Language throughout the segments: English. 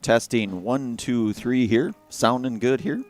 Testing 1, 2, 3 here. Sounding good here.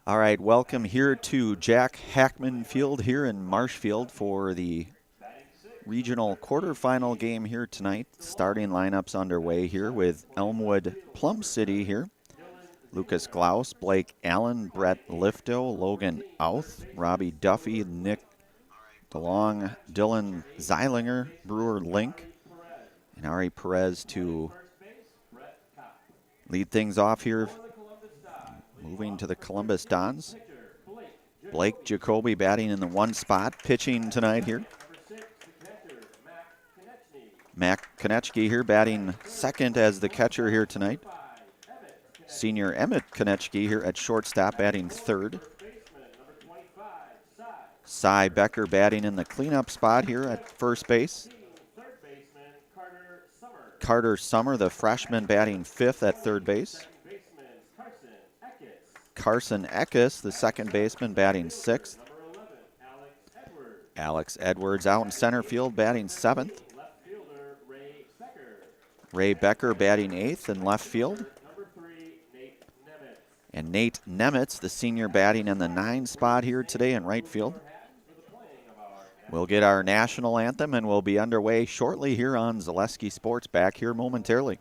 All right, welcome here to Jack Hackman Field here in Marshfield for the regional quarterfinal game here tonight. Starting lineups underway here with Elmwood Plum City here. Lucas Glaus, Blake Allen, Brett Lifto, Logan Outh, Robbie Duffy, Nick DeLong, Dylan Zeilinger, Brewer Link, and Ari Perez to lead things off here. Moving to the Columbus Dons. Blake Jacoby batting in the one spot, pitching tonight here. Mac Konechny here batting second as the catcher here tonight. Senior Emmett Konechny here at shortstop batting third. Cy Becker batting in the cleanup spot here at first base. Carter Summer, the freshman, batting fifth at third base. Carson Eckes, the second baseman, batting sixth. Alex Edwards out in center field, batting seventh. Ray Becker batting eighth in left field. And Nate Nemitz, the senior, batting in the 9 spot here today in right field. We'll get our national anthem and we'll be underway shortly here on Zaleski Sports. Back here momentarily.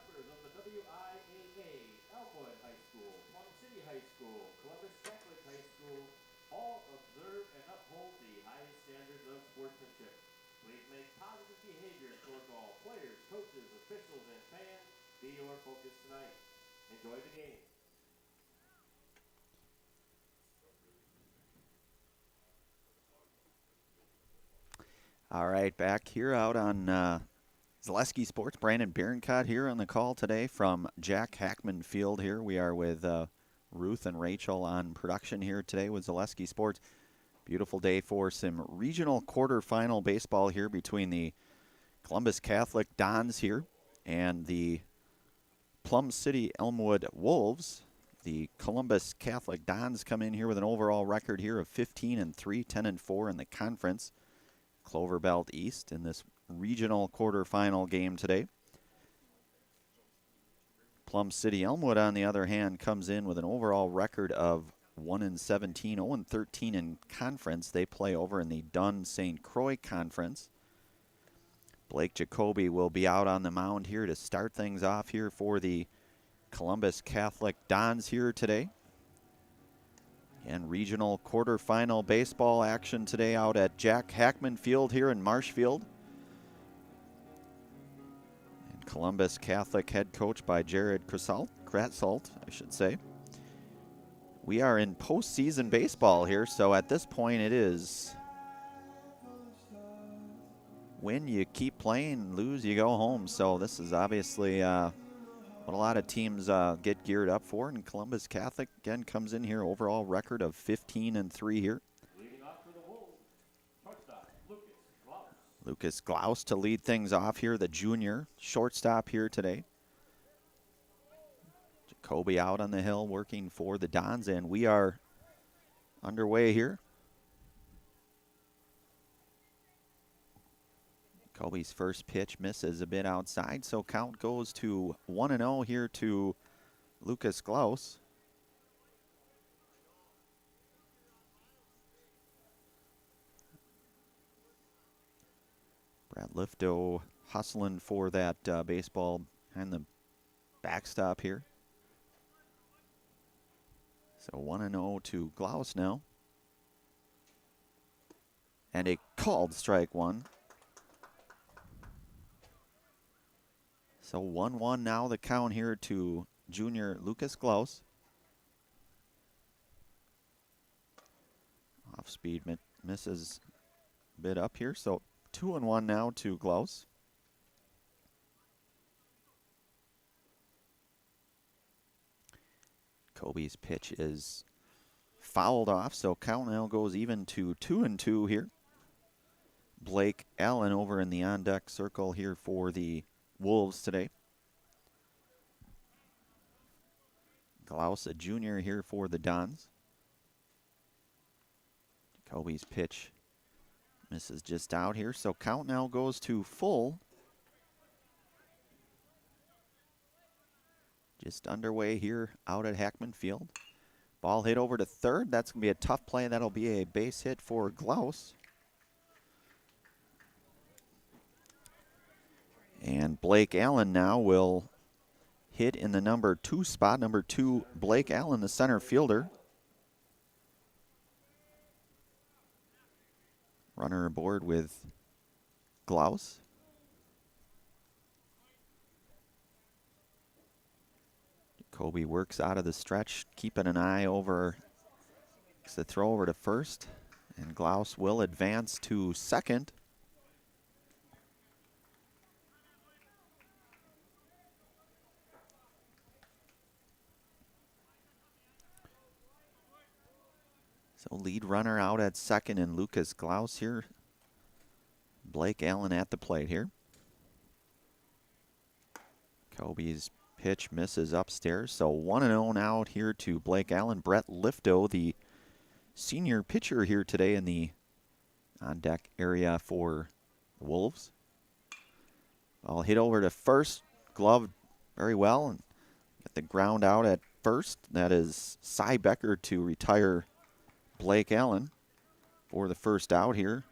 Members of the WIAA, Elmwood High School, Plum City High School, Columbus Catholic High School, all observe and uphold the highest standards of sportsmanship. Please make positive behavior towards all players, coaches, officials, and fans be your focus tonight. Enjoy the game. All right, back here out on Zaleski Sports. Brandon Bierencott here on the call today from Jack Hackman Field here. We are with Ruth and Rachel on production here today with Zaleski Sports. Beautiful day for some regional quarterfinal baseball here between the Columbus Catholic Dons here and the Plum City Elmwood Wolves. The Columbus Catholic Dons come in here with an overall record here of 15-3, 10-4 in the conference. Clover Belt East in this regional quarterfinal game today. Plum City Elmwood, on the other hand, comes in with an overall record of 1-17, 0-13 in conference. They play over in the Dunn St. Croix Conference. Blake Jacoby will be out on the mound here to start things off here for the Columbus Catholic Dons here today. And regional quarterfinal baseball action today out at Jack Hackman Field here in Marshfield. And Columbus Catholic head coach by Jared Kratzolt, I should say. We are in postseason baseball here, so at this point it is win, you keep playing, lose, you go home. So this is obviously what a lot of teams get geared up for, and Columbus Catholic again comes in here overall record of 15-3 here. Lucas Glaus to lead things off here, the junior shortstop here today. Jacoby out on the hill working for the Dons, and we are underway here. Jacoby's first pitch misses a bit outside, so count goes to 1-0 here to Lucas Glaus. Brad Lifto hustling for that baseball behind the backstop here. So 1-0 to Glaus now. And a called strike one. So 1-1 now the count here to junior Lucas Glaus. Off speed misses a bit up here. So 2-1 now to Glaus. Kobe's pitch is fouled off, so count now goes even to 2-2 here. Blake Allen over in the on-deck circle here for the Wolves today. Glaus, a junior here for the Dons. Kobe's pitch misses just out here, so count now goes to full. Just underway here out at Hackman Field. Ball hit over to third. That's going to be a tough play. That'll be a base hit for Glaus. And Blake Allen now will hit in the number 2 spot. Number 2, Blake Allen, the center fielder. Runner aboard with Glaus. Kobe works out of the stretch, keeping an eye over. It's the throw over to first, and Glaus will advance to second. So lead runner out at second and Lucas Glaus here. Blake Allen at the plate here. Kobe's pitch misses upstairs. So 1-0 now here to Blake Allen. Brett Lifto, the senior pitcher here today in the on-deck area for the Wolves. Ball hit over to first. Gloved very well and get the ground out at first. That is Cy Becker to retire Blake Allen for the first out here.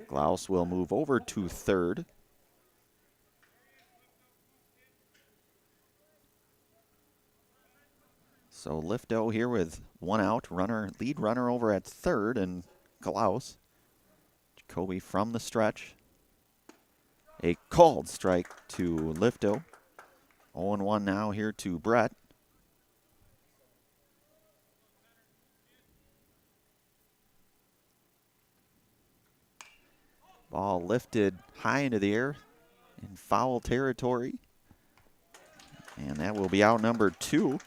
Glaus will move over to third. So Lifto here with 1 out, lead runner over at third, and Glaus. Jacoby from the stretch. A called strike to Lifto. 0-1 now here to Brett. Ball lifted high into the air in foul territory. And that will be out number 2.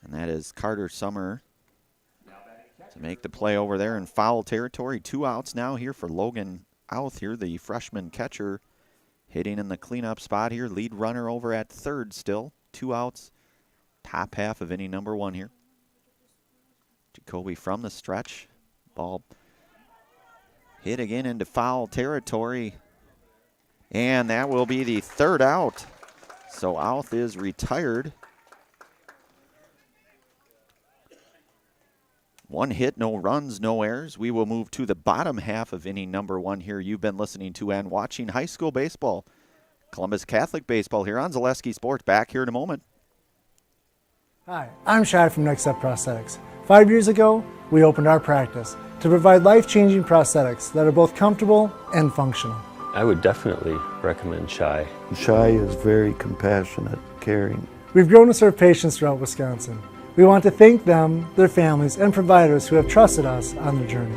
And that is Carter Summer to make the play over there in foul territory. 2 outs now here for Logan Outh here, the freshman catcher, hitting in the cleanup spot here. Lead runner over at third still. 2 outs, top half of inning number 1 here. Jacoby from the stretch. Ball hit again into foul territory. And that will be the 3rd out. So Outh is retired. 1 hit, no runs, no errors. We will move to the bottom half of inning number 1 here. You've been listening to and watching high school baseball. Columbus Catholic baseball here on Zaleski Sports. Back here in a moment. Hi, I'm Shad from Next Step Prosthetics. 5 years ago, we opened our practice to provide life-changing prosthetics that are both comfortable and functional. I would definitely recommend Shy. Shy is very compassionate, caring. We've grown to serve patients throughout Wisconsin. We want to thank them, their families, and providers who have trusted us on their journey.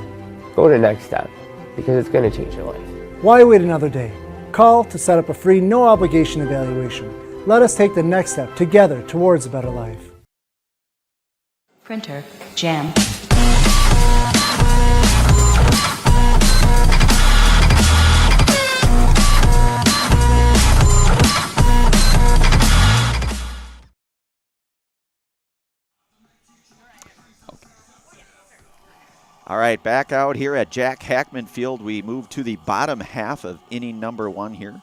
Go to Next Step because it's going to change your life. Why wait another day? Call to set up a free, no-obligation evaluation. Let us take the next step together towards a better life. Printer, jam. All right, back out here at Jack Hackman Field. We move to the bottom half of inning number 1 here.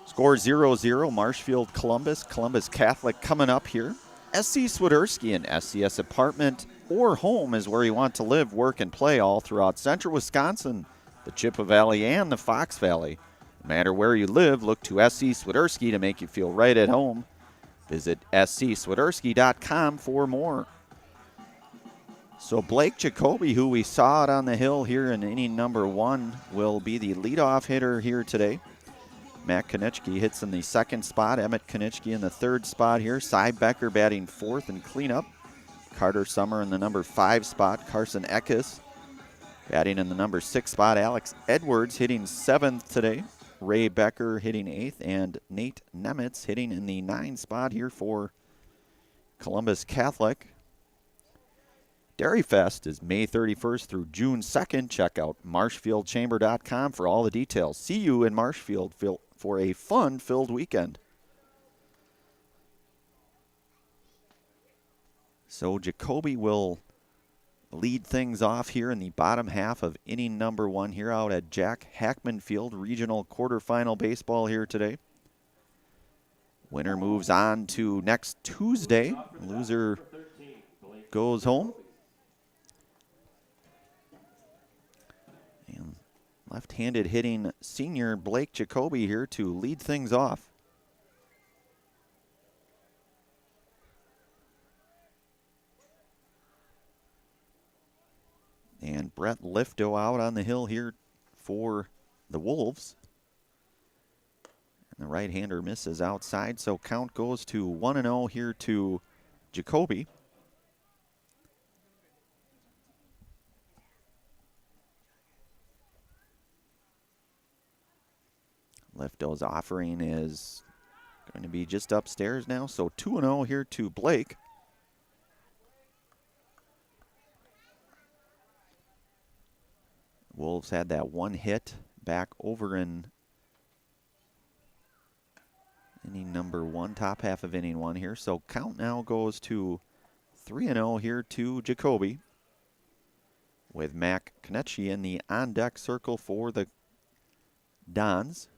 Score 0-0, Marshfield Columbus. Columbus Catholic coming up here. SC Swiderski and SCS Apartment or home is where you want to live, work, and play all throughout central Wisconsin, the Chippewa Valley, and the Fox Valley. No matter where you live, look to SC Swiderski to make you feel right at home. Visit scswiderski.com for more. So Blake Jacoby, who we saw out on the hill here in inning number 1, will be the leadoff hitter here today. Matt Konechny hits in the 2nd spot. Emmett Konechny in the 3rd spot here. Cy Becker batting 4th in cleanup. Carter Summer in the number 5 spot. Carson Eckes batting in the number 6 spot. Alex Edwards hitting 7th today. Ray Becker hitting 8th. And Nate Nemitz hitting in the 9 spot here for Columbus Catholic. Dairy Fest is May 31st through June 2nd. Check out marshfieldchamber.com for all the details. See you in Marshfield for a fun-filled weekend. So Jacoby will lead things off here in the bottom half of inning number 1 here out at Jack Hackman Field. Regional quarterfinal baseball here today. Winner moves on to next Tuesday. Loser goes home. And left-handed hitting senior Blake Jacoby here to lead things off. And Brett Lifto out on the hill here for the Wolves. And the right-hander misses outside, so count goes to 1-0 here to Jacoby. Lifto's offering is going to be just upstairs now, so 2-0 here to Blake. Wolves had that one hit back over in inning number 1, top half of inning 1 here. So count now goes to 3-0 here to Jacoby, with Mac Konechny in the on-deck circle for the Dons.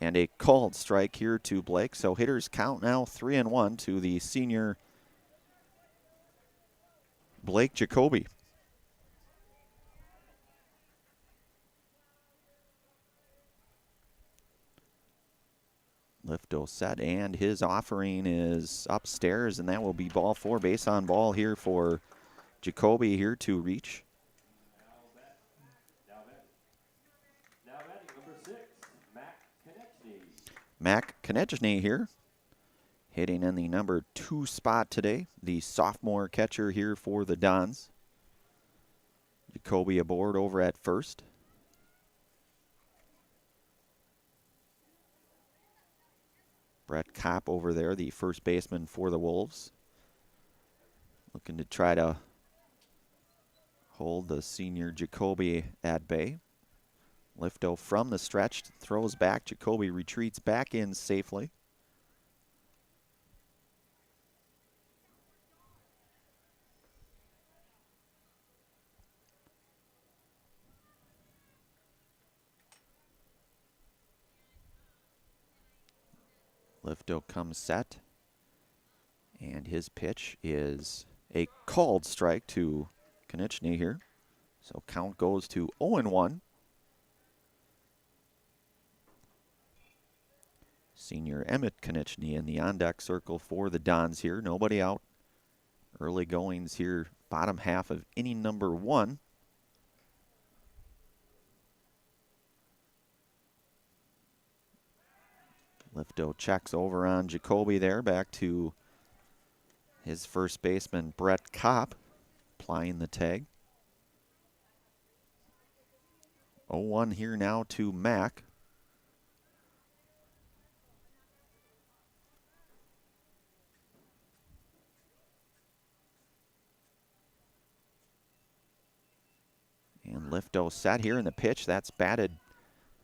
And a called strike here to Blake. So hitters count now 3-1 to the senior Blake Jacoby. Lifto set, and his offering is upstairs, and that will be ball 4, base on ball here for Jacoby here to reach. Now batting number 6, Mac Konechny. Mac Konechny here, hitting in the number 2 spot today, the sophomore catcher here for the Dons. Jacoby aboard over at first. Brett Kopp over there, the first baseman for the Wolves, looking to try to hold the senior Jacoby at bay. Lifto from the stretch, throws back. Jacoby retreats back in safely. Lifto comes set, and his pitch is a called strike to Konechny here. So count goes to 0-1. Senior Emmett Konechny in the on-deck circle for the Dons here. Nobody out. Early goings here, bottom half of inning number 1. Lifto checks over on Jacoby there, back to his first baseman, Brett Kopp, applying the tag. 0-1 here now to Mac. And Lifto set here in the pitch. That's batted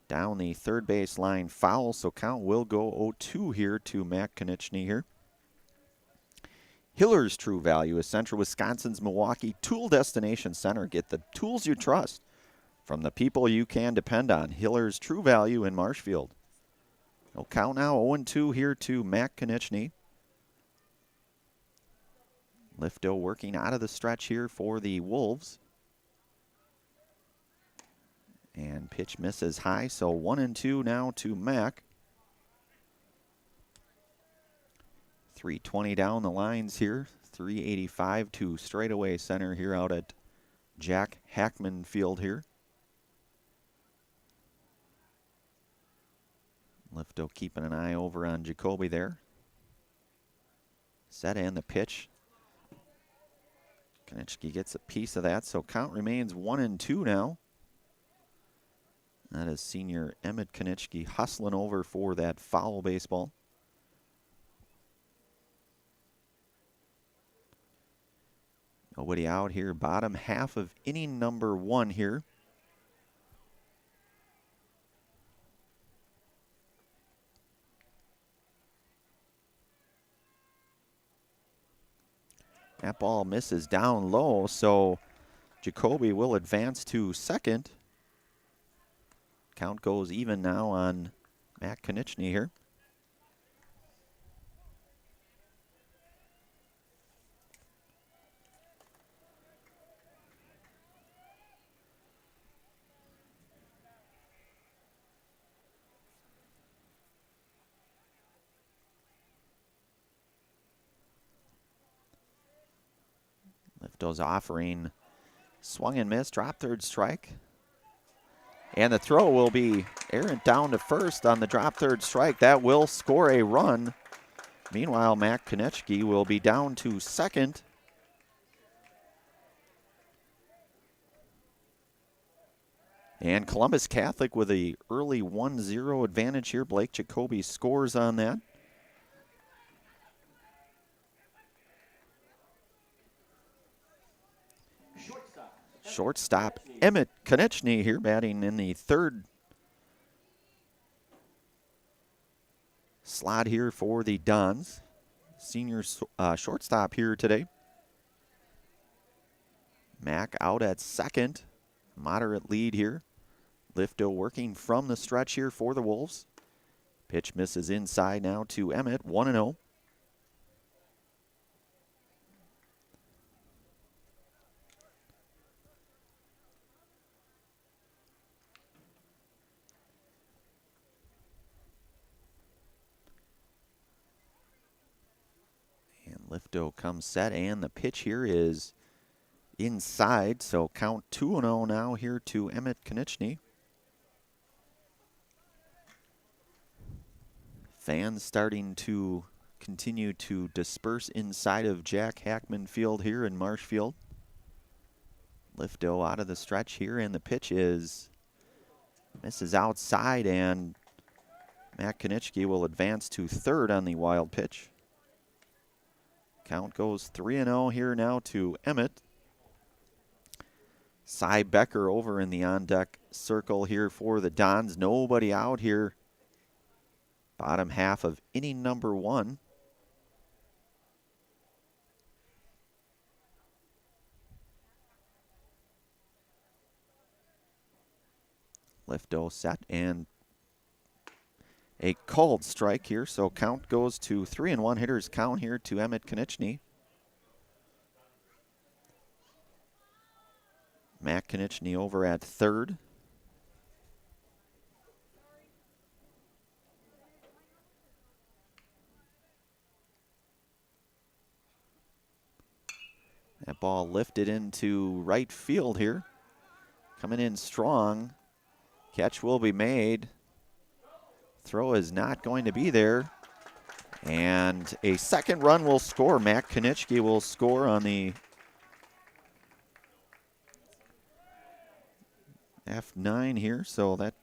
down the third base line foul, so count will go 0-2 here to Mac Konechny here. Hiller's True Value is Central Wisconsin's Milwaukee Tool Destination Center. Get the tools you trust from the people you can depend on. Hiller's True Value in Marshfield. No count now, 0-2 here to Mac Konechny. Lifto working out of the stretch here for the Wolves. And pitch misses high, so 1-2 now to Mack. 320 down the lines here. 385 to straightaway center here out at Jack Hackman Field here. Lifto keeping an eye over on Jacoby there. Set and the pitch. Konechny gets a piece of that, so count remains 1-2 now. That is senior Emmett Konechny hustling over for that foul baseball. Nobody out here. Bottom half of inning number 1 here. That ball misses down low, so Jacoby will advance to second. Count goes even now on Matt Konechny here. Lifto's offering, swung and missed, drop third strike. And the throw will be errant down to first on the drop third strike. That will score a run. Meanwhile, Matt Konechny will be down to second. And Columbus Catholic with a early 1-0 advantage here. Blake Jacoby scores on that. Shortstop Emmett Konechny here batting in the third slot here for the Dons. Senior shortstop here today. Mack out at second. Moderate lead here. Lifto working from the stretch here for the Wolves. Pitch misses inside now to Emmett, 1-0. Lifto comes set, and the pitch here is inside, so count 2-0 now here to Emmett Konechny. Fans starting to continue to disperse inside of Jack Hackman Field here in Marshfield. Lifto out of the stretch here, and the pitch misses outside, and Matt Konechny will advance to third on the wild pitch. Count goes 3-0 here now to Emmett. Cy Becker over in the on-deck circle here for the Dons. Nobody out here. Bottom half of inning number 1. Lifto set and a called strike here, so count goes to 3-1. Hitters count here to Emmett Konechny. Matt Konechny over at third. That ball lifted into right field here. Coming in strong. Catch will be made. Throw is not going to be there. And a second run will score. Matt Konechny will score on the F9 here. So that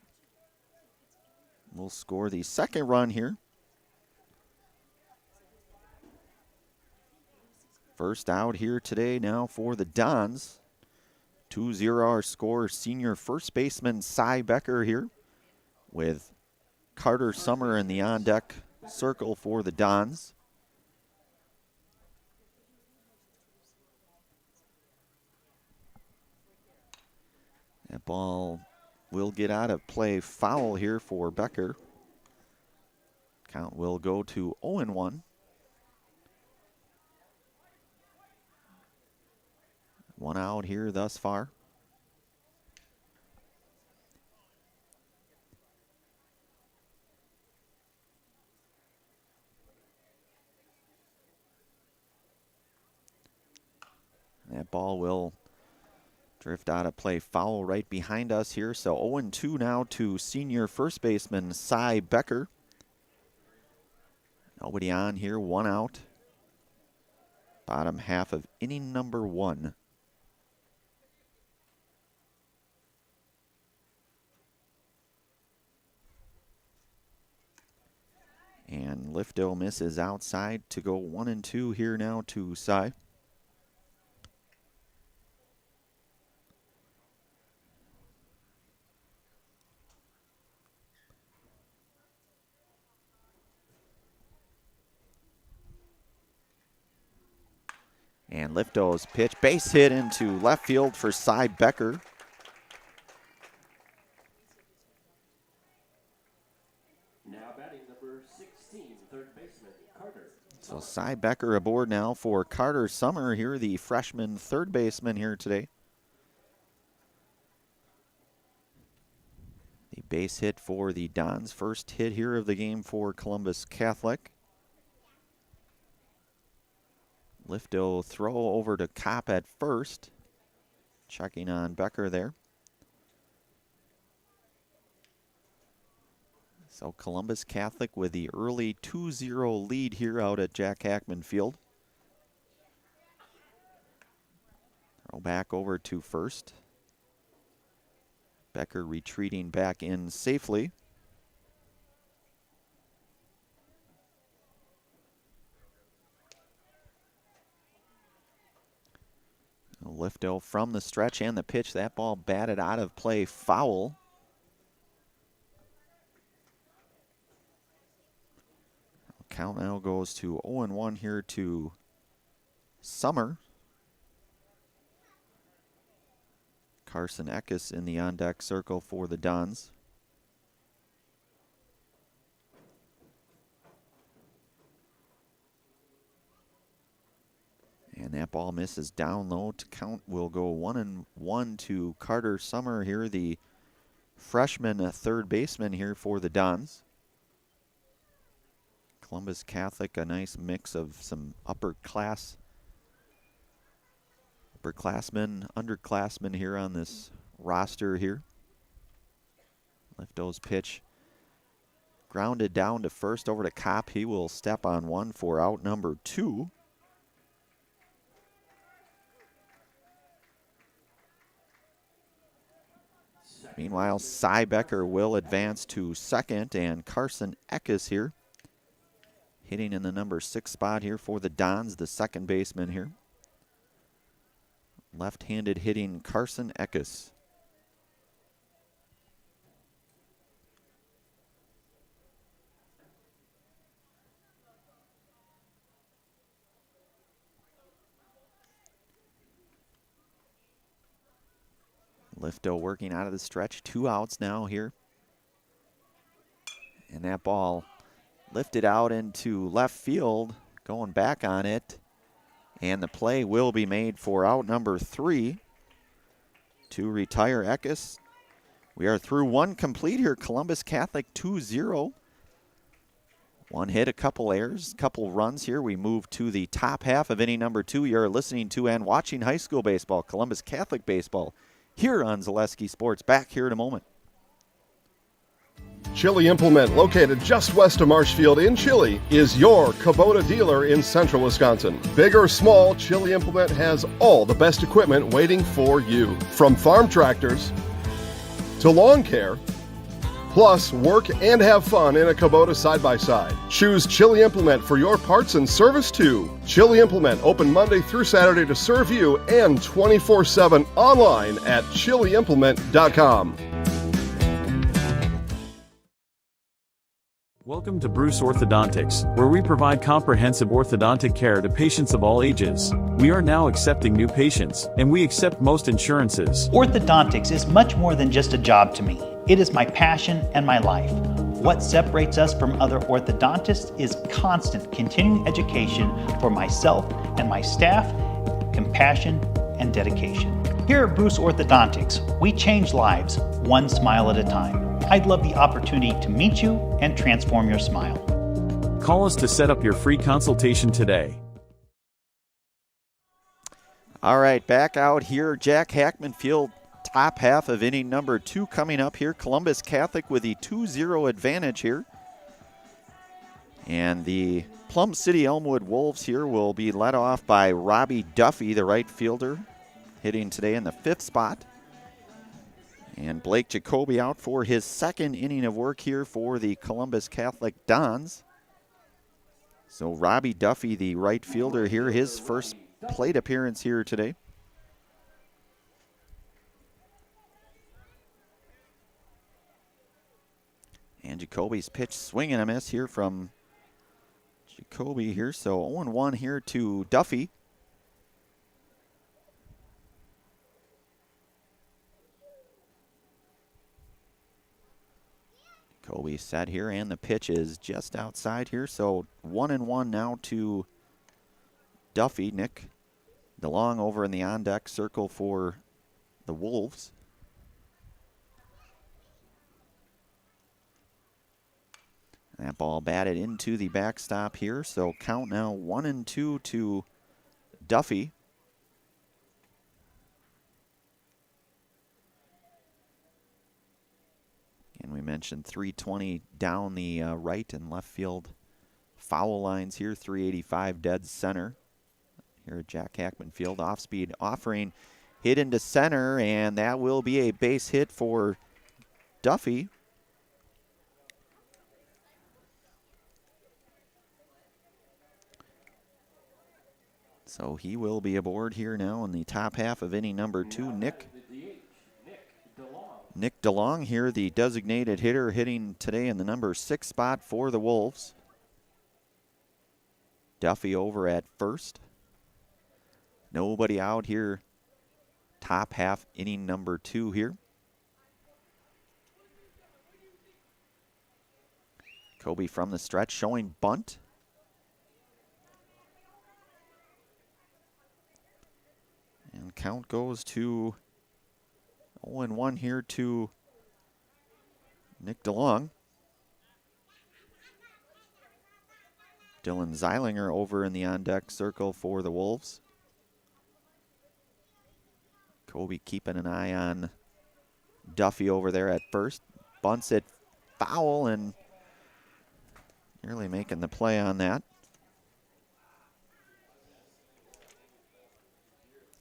will score the second run here. First out here today now for the Dons. 2-0 our score. Senior first baseman Cy Becker here with Carter Summer in the on-deck circle for the Dons. That ball will get out of play, foul here for Becker. Count will go to 0-1. 1 out here thus far. That ball will drift out of play. Foul right behind us here. So 0-2 now to senior first baseman Cy Becker. Nobody on here, 1 out. Bottom half of inning number 1. And Lifto misses outside to go 1-2 here now to Cy. And Lifto's pitch, base hit into left field for Cy Becker. Now batting number 16, third baseman, Carter. So Cy Becker aboard now for Carter Summer here, the freshman third baseman here today. The base hit for the Dons, first hit here of the game for Columbus Catholic. Lifto throw over to Kopp at first. Checking on Becker there. So Columbus Catholic with the early 2-0 lead here out at Jack Hackman Field. Throw back over to first. Becker retreating back in safely. Lifto from the stretch and the pitch. That ball batted out of play, foul. Count now goes to 0-1 here to Summer. Carson Eckes in the on-deck circle for the Dons. And that ball misses down low. To count will go 1-1 to Carter Summer here, the freshman third baseman here for the Dons. Columbus Catholic, a nice mix of some upperclassmen, underclassmen here on this roster here. Lifto's pitch grounded down to first over to Kopp. He will step on one for out number 2. Meanwhile, Cy Becker will advance to second, and Carson Eckes here, hitting in the number 6 spot here for the Dons, the second baseman here. Left-handed hitting Carson Eckes. Lifto working out of the stretch. 2 outs now here. And that ball lifted out into left field, going back on it. And the play will be made for out number 3 to retire Eckes. We are through 1 complete here. Columbus Catholic 2-0. 1 hit, a couple errors, couple runs here. We move to the top half of inning number 2. You're listening to and watching high school baseball, Columbus Catholic baseball, here on Zaleski Sports. Back here in a moment. Chili Implement, located just west of Marshfield in Chili, is your Kubota dealer in central Wisconsin. Big or small, Chili Implement has all the best equipment waiting for you. From farm tractors to lawn care, plus work and have fun in a Kubota side-by-side. Choose Chili Implement for your parts and service too. Chili Implement, open Monday through Saturday to serve you, and 24/7 online at chiliimplement.com. Welcome to Bruce Orthodontics, where we provide comprehensive orthodontic care to patients of all ages. We are now accepting new patients, and we accept most insurances. Orthodontics is much more than just a job to me. It is my passion and my life. What separates us from other orthodontists is constant continuing education for myself and my staff, compassion, and dedication. Here at Bruce Orthodontics, we change lives one smile at a time. I'd love the opportunity to meet you and transform your smile. Call us to set up your free consultation today. All right, back out here, Jack Hackman Field, top half of inning number 2 coming up here. Columbus Catholic with the 2-0 advantage here. And the Plum City Elmwood Wolves here will be led off by Robbie Duffy, the right fielder, hitting today in the 5th spot. And Blake Jacoby out for his 2nd inning of work here for the Columbus Catholic Dons. So Robbie Duffy, the right fielder here, his first plate appearance here today. And Jacoby's pitch swing and a miss here from Jacoby here. So 0-1 here to Duffy. Jacoby set here, and the pitch is just outside here. So 1-1 now to Duffy. Nick DeLong over in the on-deck circle for the Wolves. That ball batted into the backstop here, so count now 1-2 to Duffy. And we mentioned 320 down the right and left field foul lines here, 385 dead center here at Jack Hackman Field. Off-speed offering, hit into center, and that will be a base hit for Duffy. So he will be aboard here now in the top half of inning number 2. Nick DeLong here, the designated hitter, hitting today in the number 6 spot for the Wolves. Duffy over at first. Nobody out here. Top half inning number 2 here. Kobe from the stretch showing bunt. And count goes to 0-1 here to Nick DeLong. Dylan Zeilinger over in the on-deck circle for the Wolves. Kobe keeping an eye on Duffy over there at first. Bunts it foul and nearly making the play on that.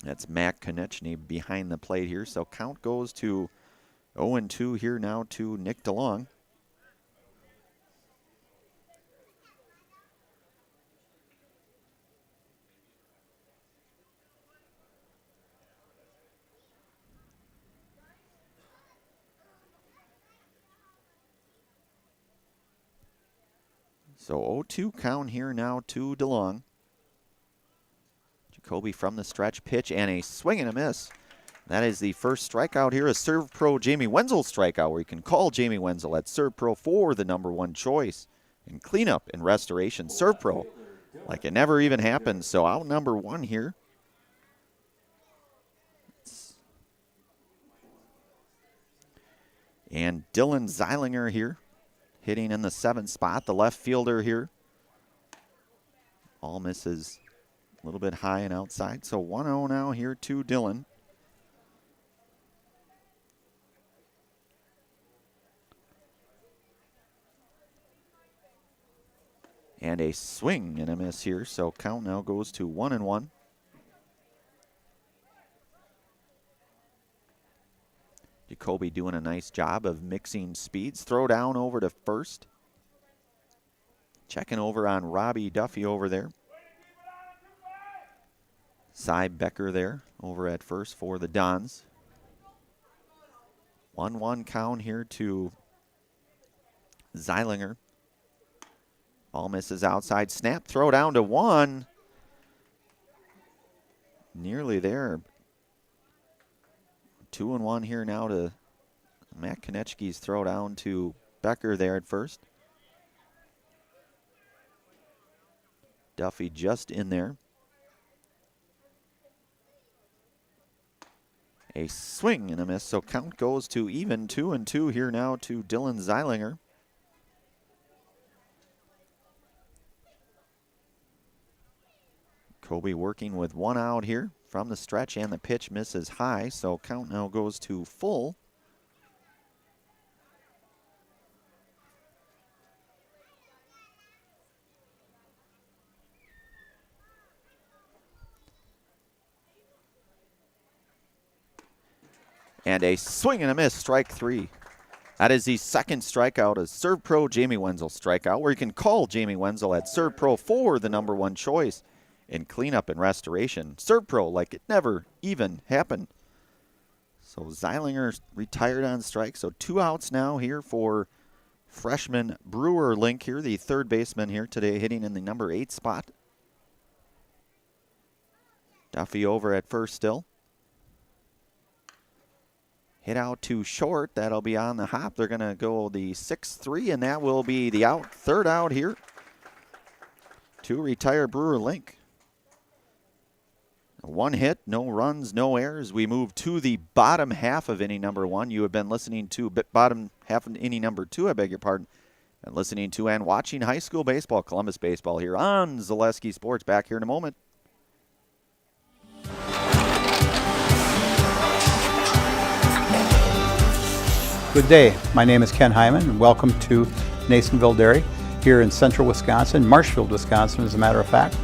That's Matt Konechny behind the plate here. So count goes to 0-2 here now to Nick DeLong. So 0-2 count here now to DeLong. Jacoby from the stretch, pitch and a swing and a miss. That is the first strikeout here, a Serve Pro Jamie Wenzel strikeout, where you can call Jamie Wenzel at Serve Pro for the #1 choice in cleanup and restoration. Serve Pro, like it never even happened. So out #1 here. And Dylan Zeilinger here, hitting in the 7th spot, the left fielder here. All misses a little bit high and outside. So 1-0 now here to Dylan. And a swing and a miss here. So count now goes to 1-1. Jacoby doing a nice job of mixing speeds. Throw down over to first. Checking over on Robbie Duffy over there. Cy Becker there over at first for the Dons. 1-1 count here to Zeilinger. Ball misses outside. Snap, throw down to 1. Nearly there. 2-1 here now to Matt Konechny's throw down to Becker there at first. Duffy just in there. A swing and a miss, so count goes to even 2-2 here now to Dylan Zeilinger. Kobe working with one out here from the stretch, and the pitch misses high, so count now goes to full. And a swing and a miss, strike 3. That is the second strikeout as Serve Pro Jamie Wenzel strikeout, where you can call Jamie Wenzel at Serve Pro for the #1 choice in cleanup and restoration. Serve Pro like it never even happened. So Zeilinger retired on strike, so 2 outs now here for freshman Brewer Link here, the third baseman here today, hitting in the #8 spot. Duffy over at first still. Hit out to short. That'll be on the hop. They're going to go the 6-3, and that will be the out. Third out here to retire Brewer Link. 1 hit, no runs, no errors. We move to the bottom half of inning #1. You have been listening to bottom half of inning #2, I beg your pardon, and listening to and watching high school baseball, Columbus baseball here on Zaleski Sports. Back here in a moment. Good day. My name is Ken Hyman, and welcome to Nasonville Dairy here in central Wisconsin, Marshfield, Wisconsin, as a matter of fact.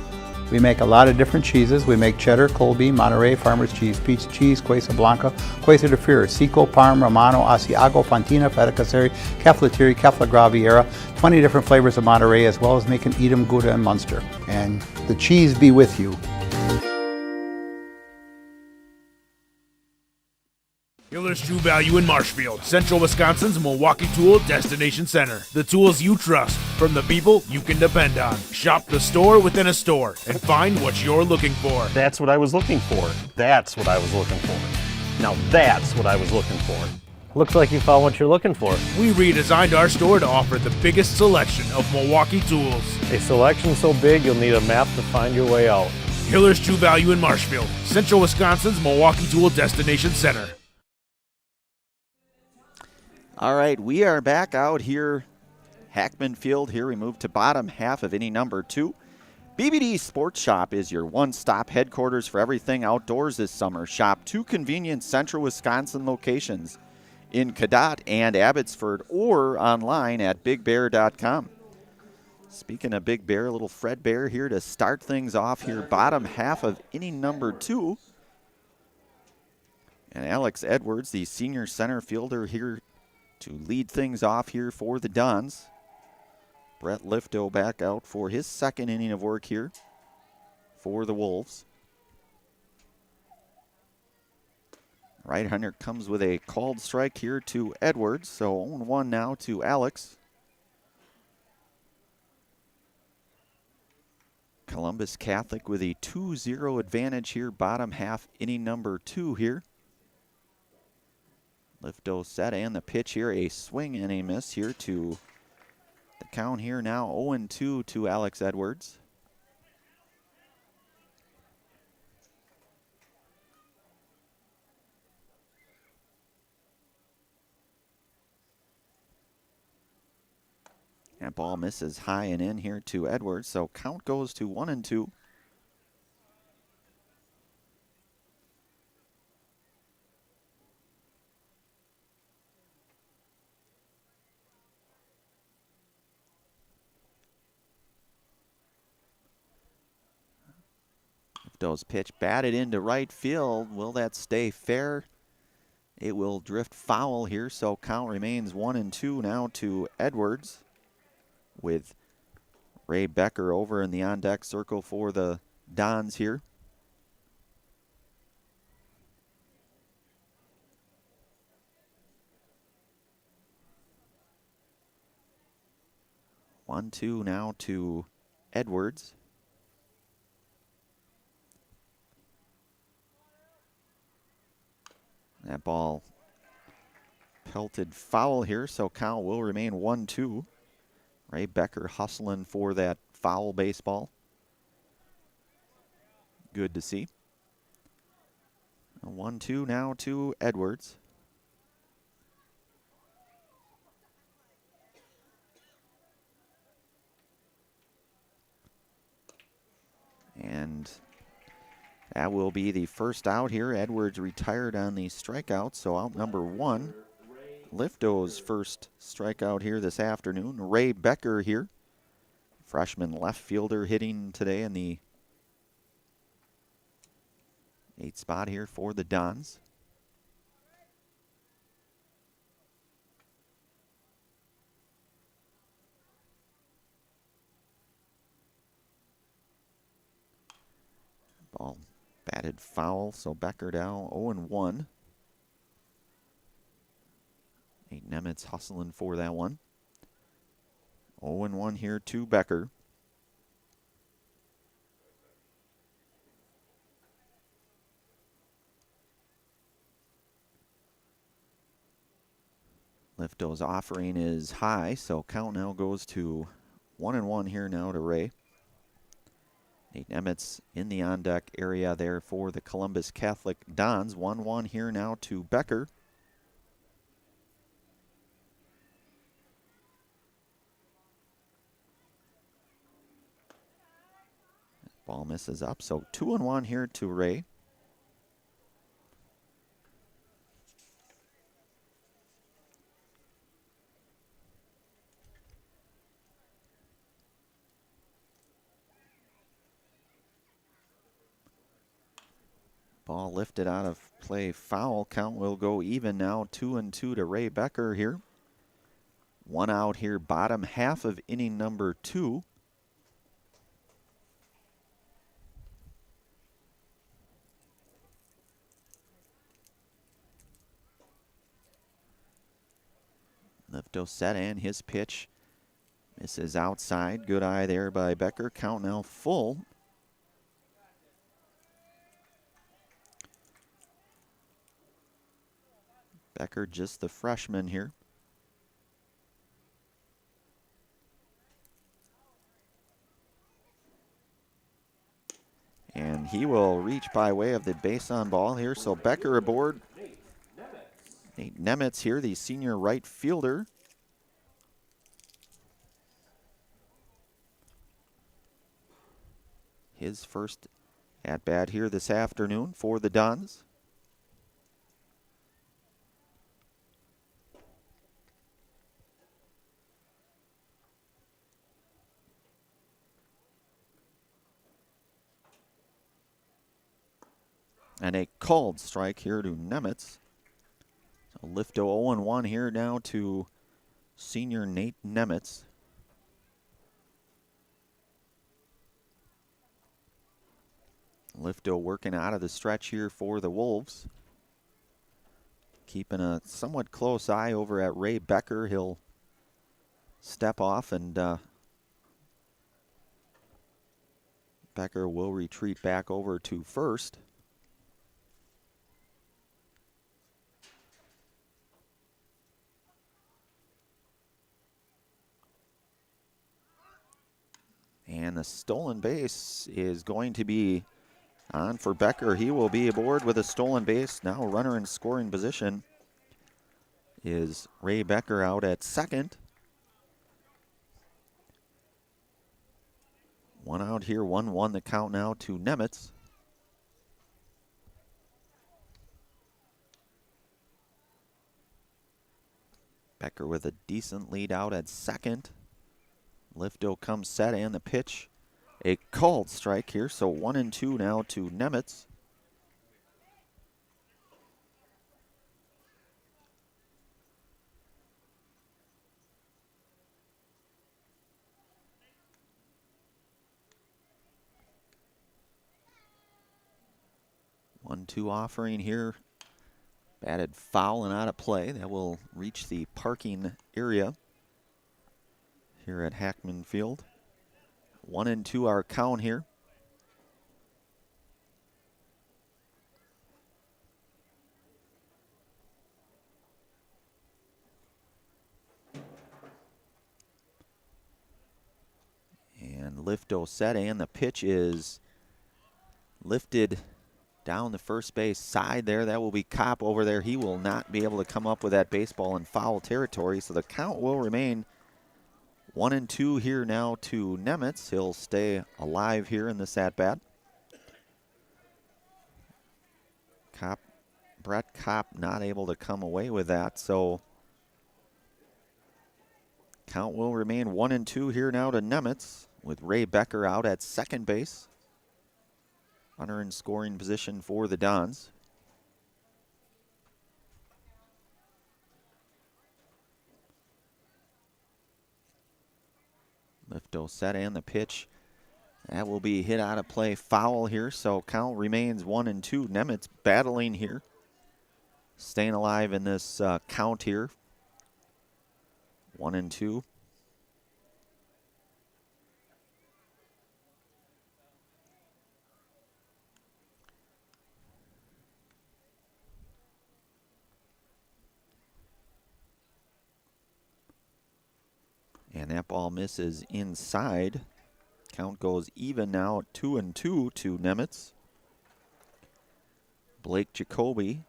We make a lot of different cheeses. We make cheddar, Colby, Monterey, Farmer's Cheese, Peach Cheese, Quesa Blanca, Quesa de Fury, Seco, Parm, Romano, Asiago, Fontina, Feta Caseri, Keflatiri, Kefla Graviera, 20 different flavors of Monterey, as well as making Edam, Gouda, and Munster. And the cheese be with you. Hiller's True Value in Marshfield, Central Wisconsin's Milwaukee Tool Destination Center. The tools you trust from the people you can depend on. Shop the store within a store and find what you're looking for. That's what I was looking for. That's what I was looking for. Now that's what I was looking for. Looks like you found what you're looking for. We redesigned our store to offer the biggest selection of Milwaukee tools. A selection so big you'll need a map to find your way out. Hiller's True Value in Marshfield, Central Wisconsin's Milwaukee Tool Destination Center. All right, we are back out here, Hackman Field. Here we move to bottom half of inning #2. BBD Sports Shop is your one-stop headquarters for everything outdoors this summer. Shop 2 convenient central Wisconsin locations in Cadott and Abbotsford, or online at bigbear.com. Speaking of Big Bear, a little Fred Bear here to start things off here, bottom half of inning #2. And Alex Edwards, the senior center fielder, here to lead things off here for the Dons. Brett Lifto back out for his second inning of work here for the Wolves. Right-hander comes with a called strike here to Edwards, so 0-1 now to Alex. Columbus Catholic with a 2-0 advantage here, bottom half inning #2 here. Lifto set, and the pitch here, a swing and a miss here to the count here now 0-2 to Alex Edwards. That ball misses high and in here to Edwards, so count goes to 1-2. Lifto's pitch batted into right field. Will that stay fair? It will drift foul here, so count remains 1-2 now to Edwards, with Ray Becker over in the on-deck circle for the Dons here. One, two now to Edwards. That ball pelted foul here, so count will remain 1-2. Ray Becker hustling for that foul baseball. Good to see. 1-2 now to Edwards. And that will be the first out here. Edwards retired on the strikeout, so out number 1. Lifto's first strikeout here this afternoon. Ray Becker here, freshman left fielder, hitting today in the 8th spot here for the Dons. Ball batted foul, so Becker down 0-1. Nate Nemitz hustling for that one. 0-1 here to Becker. Lifto's offering is high, so count now goes to 1-1 here now to Ray. Nate Nemitz in the on-deck area there for the Columbus Catholic Dons. 1-1 here now to Becker. Ball misses up, so 2-1 here to Ray. Ball lifted out of play, foul. Count will go even now, 2-2 to Ray Becker here. 1 out here, bottom half of inning number 2. Lifto set and his pitch misses outside. Good eye there by Becker. Count now full. Becker just the freshman here. And he will reach by way of the base on ball here. So Becker aboard. Nate Nemitz here, the senior right fielder. His first at bat here this afternoon for the Dons. And a called strike here to Nemitz. So Lifto 0-1 here now to senior Nate Nemitz. Lifto working out of the stretch here for the Wolves. Keeping a somewhat close eye over at Ray Becker. He'll step off and Becker will retreat back over to first. And the stolen base is going to be on for Becker. He will be aboard with a stolen base. Now runner in scoring position is Ray Becker out at second. 1 out here, 1-1 the count now to Nemitz. Becker with a decent lead out at second. Lifto comes set and the pitch. A called strike here, so 1-2 now to Nemitz. One-two offering here. Batted foul and out of play. That will reach the parking area here at Hackman Field. 1-2 our count here. And Lifto set and the pitch is lifted down the first base side there. That will be Kopp over there. He will not be able to come up with that baseball in foul territory, so the count will remain 1-2 here now to Nemitz. He'll stay alive here in this at-bat. Brett Kopp not able to come away with that, so count will remain 1-2 here now to Nemitz, with Ray Becker out at second base. Runner in scoring position for the Dons. Lifto set and the pitch. That will be hit out of play, foul here, so count remains 1-2. Nemitz battling here, staying alive in this count here. 1-2. And that ball misses inside. Count goes even now at 2-2 to Nemitz. Blake Jacoby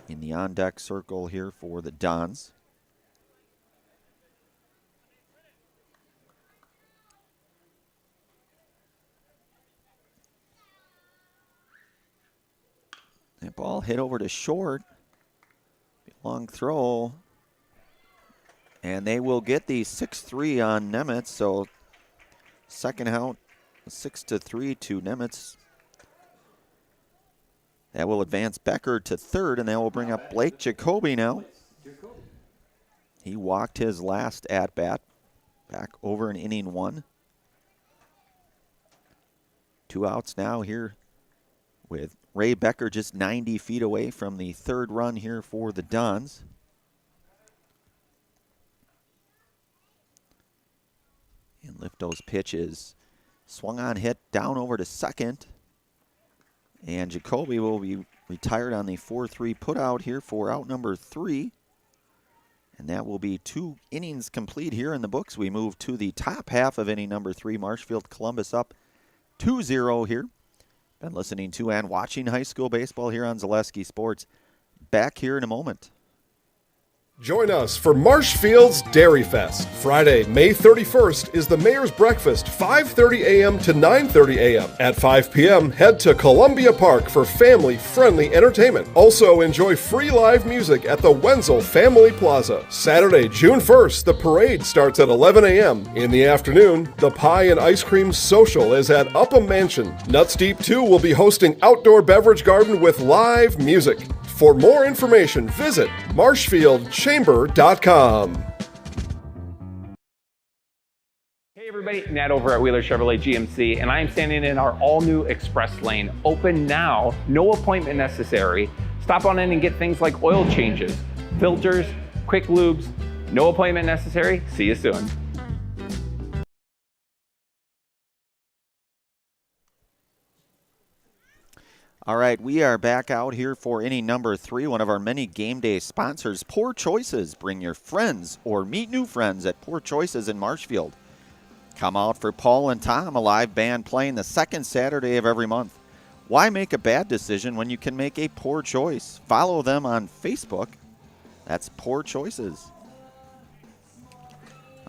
in the on-deck circle here for the Dons. That ball hit over to short. Long throw. And they will get the 6-3 on Nemitz, so second out, 6-3 to Nemitz. That will advance Becker to third, and that will bring up Blake Jacoby now. He walked his last at-bat, back over in inning one. 2 outs now here with Ray Becker just 90 feet away from the third run here for the Dons. And Lifto's pitch is swung on, hit down over to second. And Jacoby will be retired on the 4-3 putout here for out number 3. And that will be 2 innings complete here in the books. We move to the top half of inning number 3. Marshfield Columbus up 2-0 here. Been listening to and watching high school baseball here on Zaleski Sports. Back here in a moment. Join us for Marshfield's Dairy Fest. Friday, May 31st is the Mayor's Breakfast, 5:30 a.m. to 9:30 a.m. At 5 p.m., head to Columbia Park for family-friendly entertainment. Also, enjoy free live music at the Wenzel Family Plaza. Saturday, June 1st, the parade starts at 11 a.m. In the afternoon, the Pie and Ice Cream Social is at Upham Mansion. Nuts Deep 2 will be hosting outdoor beverage garden with live music. For more information, visit marshfieldchamber.com. Hey everybody, Nat over at Wheeler Chevrolet GMC, and I am standing in our all-new express lane. Open now, no appointment necessary. Stop on in and get things like oil changes, filters, quick lubes. No appointment necessary. See you soon. All right, we are back out here for inning number 3, one of our many game day sponsors, Poor Choices. Bring your friends or meet new friends at Poor Choices in Marshfield. Come out for Paul and Tom, a live band playing the second Saturday of every month. Why make a bad decision when you can make a poor choice? Follow them on Facebook. That's Poor Choices.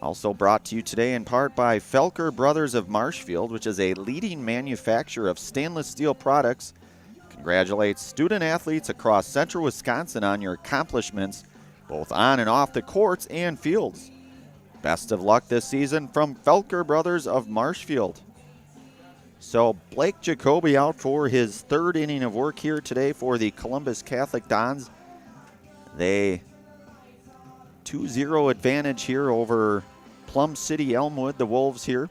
Also brought to you today in part by Felker Brothers of Marshfield, which is a leading manufacturer of stainless steel products. Congratulates student athletes across central Wisconsin on your accomplishments, both on and off the courts and fields. Best of luck this season from Felker Brothers of Marshfield. So Blake Jacoby out for his third inning of work here today for the Columbus Catholic Dons. They 2-0 advantage here over Plum City Elmwood, the Wolves here.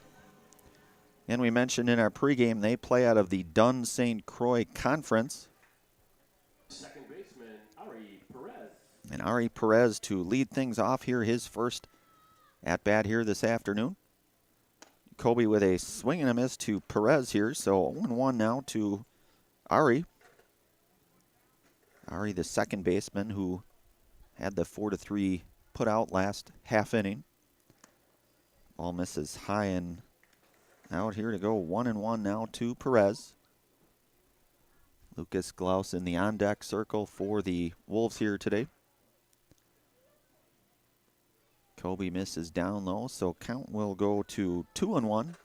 And we mentioned in our pregame they play out of the Dunn St. Croix Conference. Second baseman, Ari Perez. And Ari Perez to lead things off here, his first at-bat here this afternoon. Kobe with a swing and a miss to Perez here, so 0-1 now to Ari. Ari, the second baseman who had the 4-3 put out last half inning. Ball misses high and out here to go 1-1 now to Perez. Lucas Glaus in the on-deck circle for the Wolves here today. Kobe misses down low, so count will go to 2-1.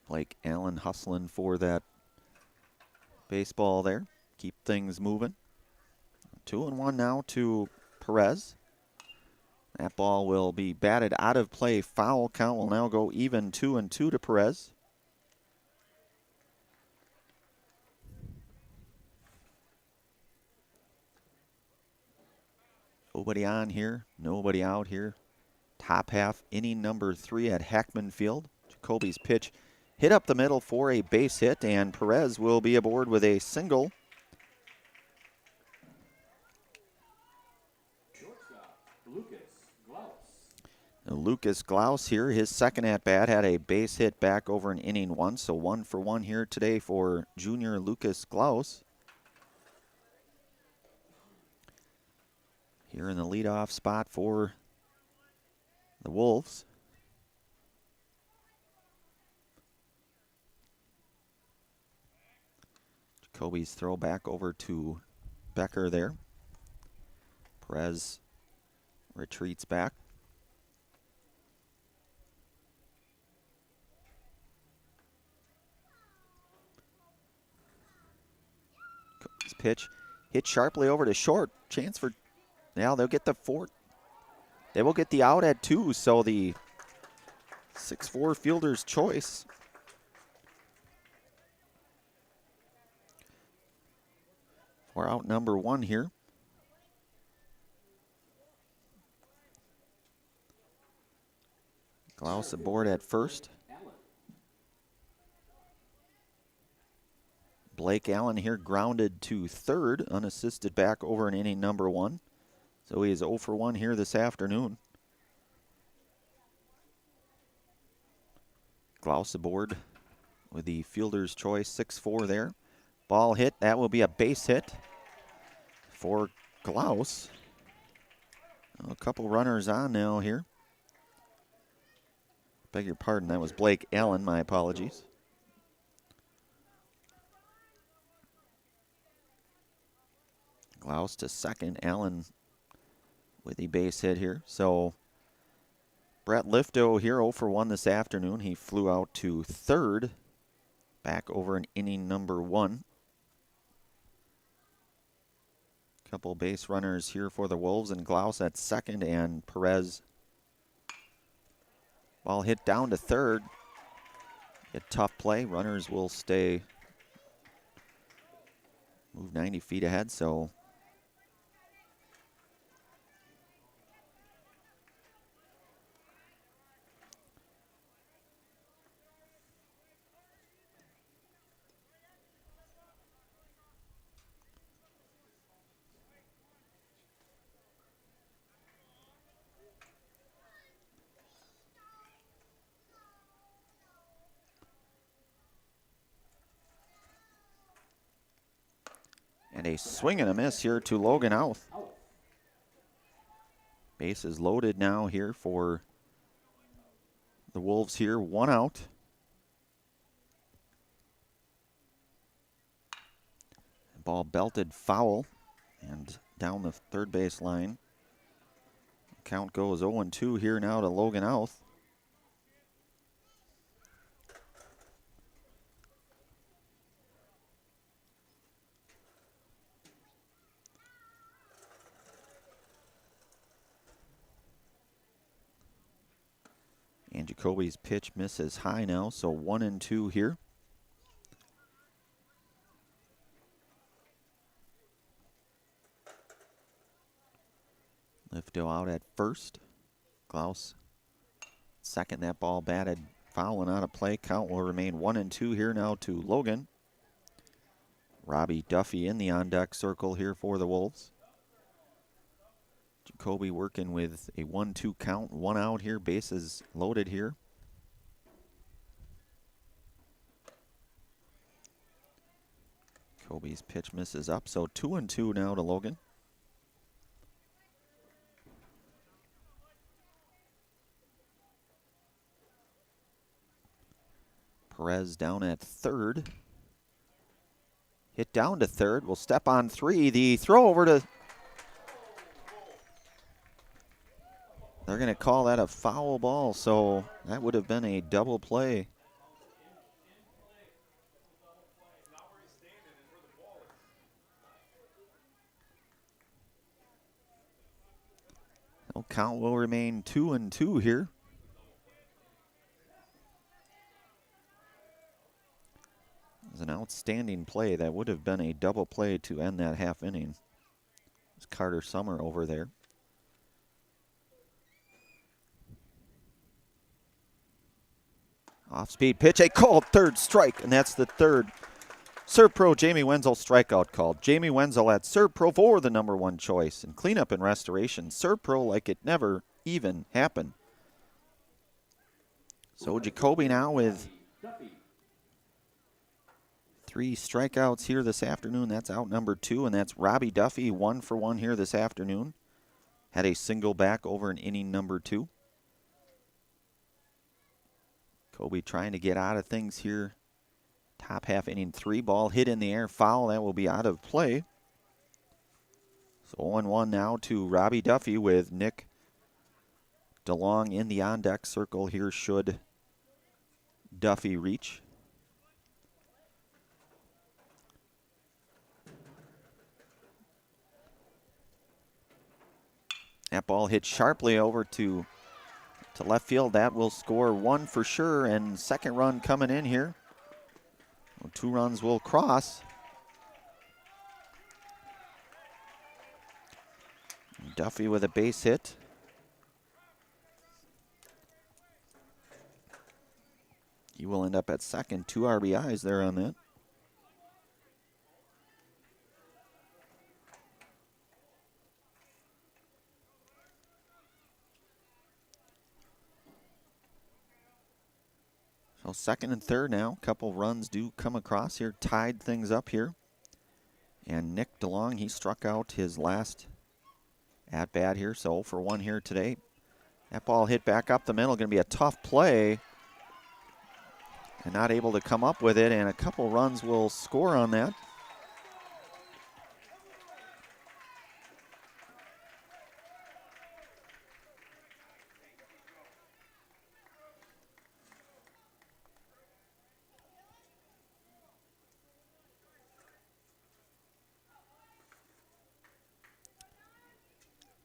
Blake Allen hustling for that baseball there. Keep things moving. 2-1 now to Perez. That ball will be batted out of play. Foul. Count will now go even 2-2 to Perez. Nobody on here, nobody out here. Top half, inning number 3 at Hackman Field. Jacoby's pitch hit up the middle for a base hit, and Perez will be aboard with a single. Lucas Glaus here, his second at-bat, had a base hit back over in inning 1, so 1 for 1 here today for junior Lucas Glaus. Here in the leadoff spot for the Wolves. Jacoby's throw back over to Becker there. Perez retreats back. Jacoby's pitch hit sharply over to short. Chance for, now they'll get the fourth. They will get the out at 2, so the 6-4 fielder's choice. For out number 1 here. Glaus aboard at first. Blake Allen here grounded to third, unassisted back over in inning number 1. So he is 0 for 1 here this afternoon. Glaus aboard with the fielder's choice, 6-4 there. Ball hit, that will be a base hit for Glaus. A couple runners on now here. Beg your pardon, that was Blake Allen, my apologies. Glaus to second, Allen with the base hit here. So Brett Lifto here 0 for 1 this afternoon. He flew out to third, back over in inning number 1. Couple base runners here for the Wolves, and Glaus at second, and Perez. Ball hit down to third. A tough play. Runners will stay, move 90 feet ahead, so and a swing and a miss here to Logan Outh. Bases loaded now here for the Wolves here, 1 out. Ball belted foul and down the third base line. Count goes 0-2 here now to Logan Outh. And Jacoby's pitch misses high now, so 1-2 here. Lifto out at first. Glaus second, that ball batted foul and out of play. Count will remain 1-2 here now to Logan. Robbie Duffy in the on-deck circle here for the Wolves. Jacoby working with a 1-2 count, 1 out here, bases loaded here. Jacoby's pitch misses up, so 2-2 now to Logan. Perez down at third. Hit down to third. Will step on three. The throw over to... They're going to call that a foul ball, so that would have been a double play. No, count will remain 2-2 here. It was an outstanding play. That would have been a double play to end that half inning. It's Carter Summer over there. Off-speed pitch, a called third strike, and that's the third Serve Pro Jamie Wenzel strikeout called. Jamie Wenzel at Serve Pro for the number one choice. In cleanup and restoration, Serve Pro like it never even happened. So Jacoby now with 3 strikeouts here this afternoon. That's out number 2, and that's Robbie Duffy, 1 for 1 here this afternoon. Had a single back over in inning number 2. Kobe trying to get out of things here. Top half inning 3, ball hit in the air, foul. That will be out of play. So 0-1 now to Robbie Duffy with Nick DeLong in the on-deck circle here should Duffy reach. That ball hit sharply over to left field. That will score 1 for sure, and second run coming in here. Well, 2 runs will cross. Duffy with a base hit. He will end up at second. 2 RBIs there on that. So second and third now. A couple runs do come across here. Tied things up here. And Nick DeLong, he struck out his last at bat here. So 0 for 1 here today. That ball hit back up the middle. Going to be a tough play. And not able to come up with it. And a couple runs will score on that.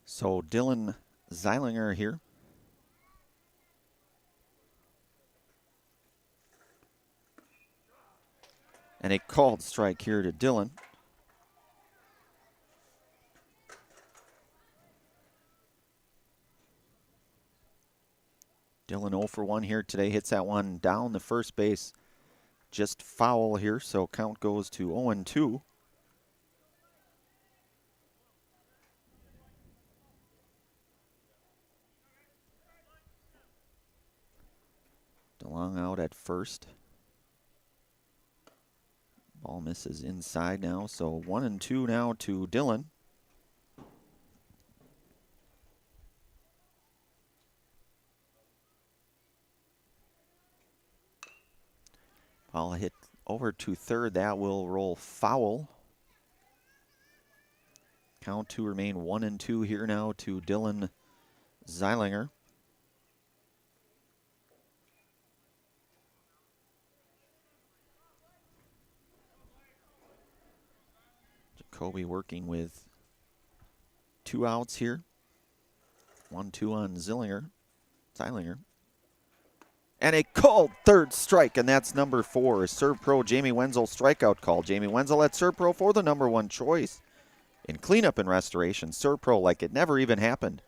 So Dylan Zeilinger here. And a called strike here to Dylan. Dylan 0 for 1 here today. Hits that one down the first base. Just foul here, so count goes to 0-2. DeLong out at first. Ball misses inside now, so 1-2 now to Dylan. Ball hit over to third. That will roll foul. Count to remain 1-2 here now to Dylan Zeilinger. Jacoby working with 2 outs here. 1-2 on Zeilinger. And a called third strike, and that's number 4. Serve Pro Jamie Wenzel strikeout call. Jamie Wenzel at Serve Pro for the number 1 choice. In cleanup and restoration, Serve Pro like it never even happened.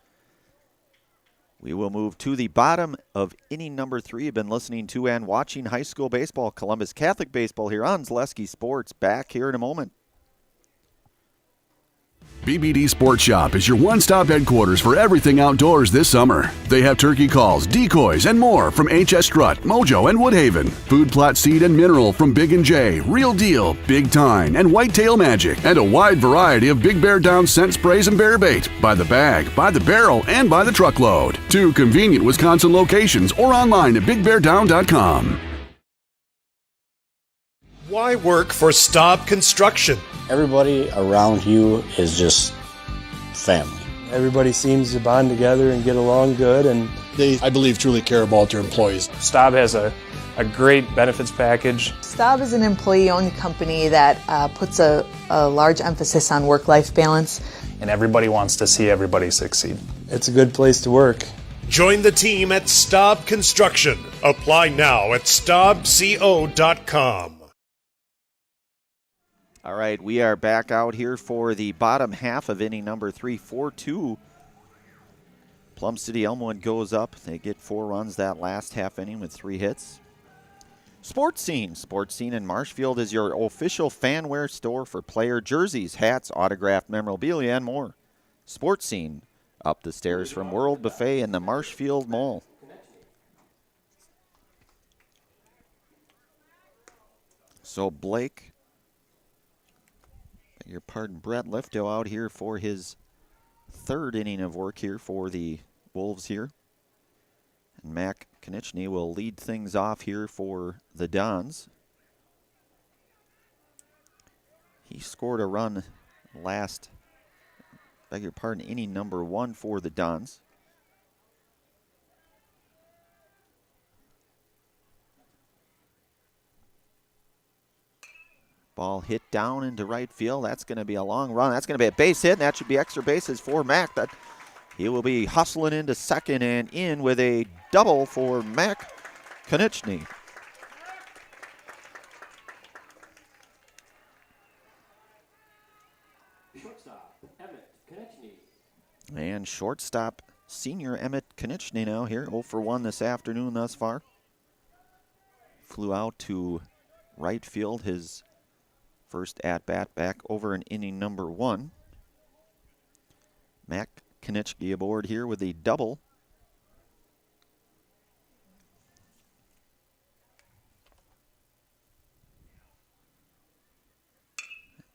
We will move to the bottom of inning number 3. You've been listening to and watching high school baseball, Columbus Catholic baseball here on Zaleski Sports. Back here in a moment. BBD Sports Shop is your one-stop headquarters for everything outdoors this summer. They have turkey calls, decoys, and more from HS Strut, Mojo, and Woodhaven. Food plot seed and mineral from Big & J, Real Deal, Big Tine, and Whitetail Magic. And a wide variety of Big Bear Down scent sprays and bear bait. By the bag, by the barrel, and by the truckload. 2 convenient Wisconsin locations or online at BigBearDown.com. Why work for Staub Construction? Everybody around you is just family. Everybody seems to bond together and get along good, and they, I believe, truly care about their employees. Staub has a great benefits package. Staub is an employee-owned company that puts a large emphasis on work-life balance. And everybody wants to see everybody succeed. It's a good place to work. Join the team at Staub Construction. Apply now at staubco.com. All right, we are back out here for the bottom half of inning number 3, 4-2. Plum City Elmwood goes up. They get 4 runs that last half inning with 3 hits. Sports Scene. Sports Scene in Marshfield is your official fanwear store for player jerseys, hats, autographed memorabilia, and more. Sports Scene, up the stairs from World Buffet in the Marshfield Mall. So Blake, beg your pardon, Brett Lifto out here for his 3rd inning of work here for the Wolves here. And Mac Konieczny will lead things off here for the Dons. He scored a run last, beg your pardon, inning number 1 for the Dons. Ball hit down into right field. That's going to be a long run. That's going to be a base hit, and that should be extra bases for Mac. That he will be hustling into second and in with a double for Mac Konieczny. Shortstop, Emmett Konieczny. And shortstop, senior Emmett Konieczny now here, 0 for 1 this afternoon thus far. Flew out to right field, his first at-bat back over in inning number 1. Mac Konieczny aboard here with a double.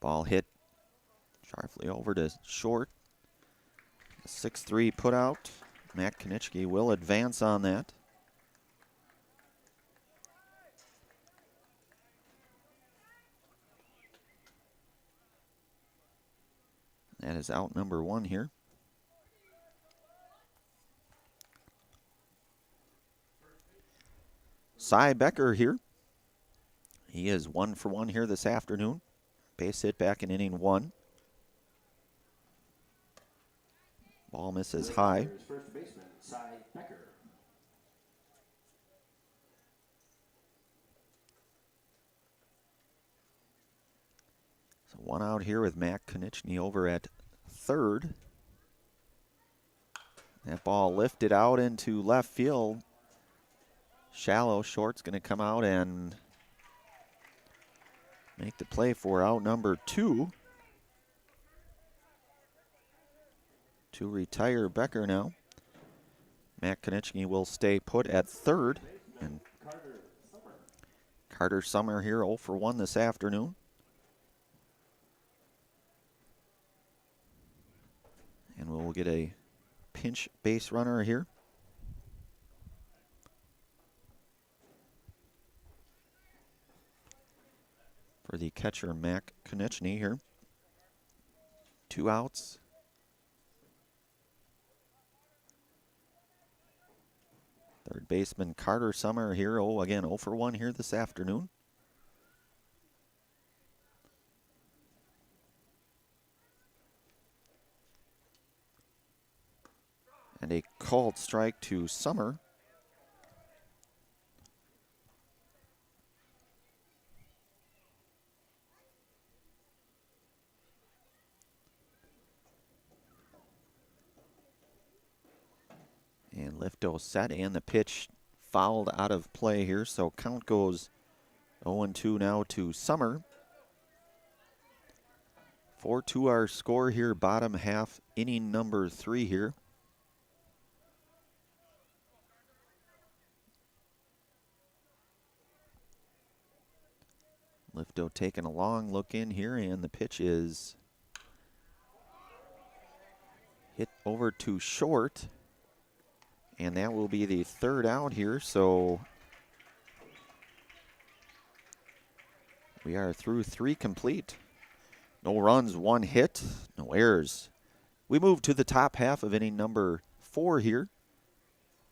Ball hit sharply over to short. 6-3 put out. Mac Konieczny will advance on that. That is out number 1 here. Cy Becker here. He is 1 for 1 here this afternoon. Base hit back in inning 1. Ball misses high. First baseman, Cy Becker. So 1 out here with Mac Konieczny over at 3rd. That ball lifted out into left field. Shallow short's going to come out and make the play for out number 2. To retire Becker now. Mac Konieczny will stay put at 3rd. And Carter Summer here 0 for 1 this afternoon. And we'll get a pinch base runner here. For the catcher, Mac Konieczny here. 2 outs. Third baseman Carter Summer here, again 0 for 1 here this afternoon. And a called strike to Summer. And Lifto set, and the pitch fouled out of play here, so count goes 0-2 now to Summer. 4-2 our score here, bottom half, inning number 3 here. Lifto taking a long look in here, and the pitch is hit over to short. And that will be the 3rd out here, so We are through 3 complete. No runs, 1 hit, no errors. We move to the top half of inning number 4 here.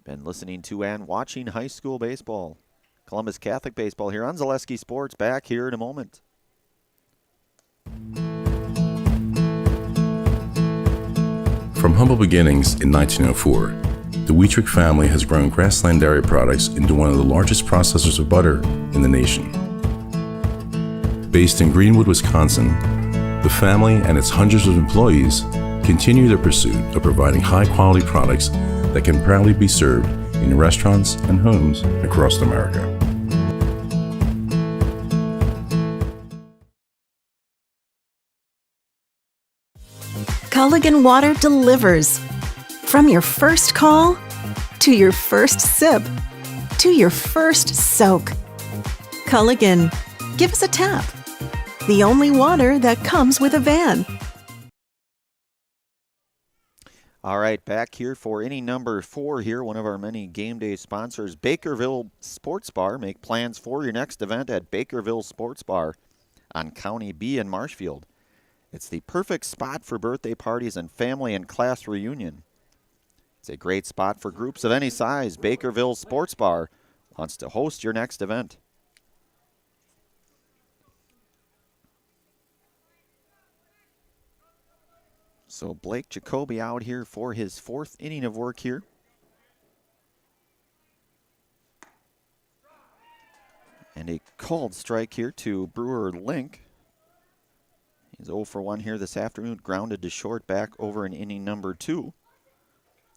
Been listening to and watching high school baseball. Columbus Catholic baseball here on Zaleski Sports. Back here in a moment. From humble beginnings in 1904, the Wheatrick family has grown Grassland Dairy Products into one of the largest processors of butter in the nation. Based in Greenwood, Wisconsin, the family and its hundreds of employees continue their pursuit of providing high-quality products that can proudly be served in restaurants and homes across America. Culligan Water delivers. From your first call, to your first sip, to your first soak. Culligan, give us a tap. The only water that comes with a van. All right, back here for inning number 4 here, one of our many game day sponsors, Bakerville Sports Bar. Make plans for your next event at Bakerville Sports Bar on County B in Marshfield. It's the perfect spot for birthday parties and family and class reunion. It's a great spot for groups of any size. Bakerville Sports Bar wants to host your next event. So Blake Jacoby out here for his 4th inning of work here. And a called strike here to Brewer Link. He's 0 for 1 here this afternoon, grounded to short back over in inning number 2.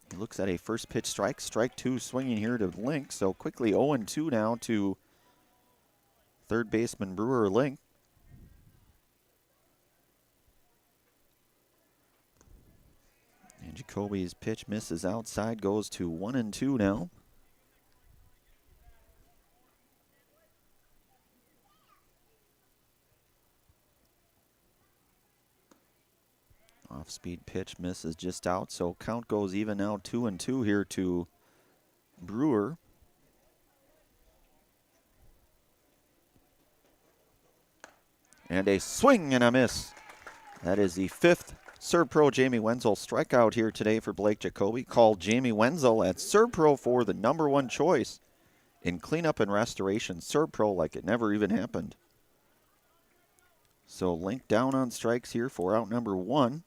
He looks at a first pitch strike, strike 2 swinging here to Link. So quickly 0-2 now to third baseman Brewer Link. And Jacoby's pitch misses outside, goes to 1-2 now. Off-speed pitch misses just out, so count goes even now, 2-2 here to Brewer. And a swing and a miss. That is the 5th ServPro Jamie Wenzel strikeout here today for Blake Jacoby. Called Jamie Wenzel at ServPro for the #1 choice in cleanup and restoration. ServPro like it never even happened. So Link down on strikes here for out number 1.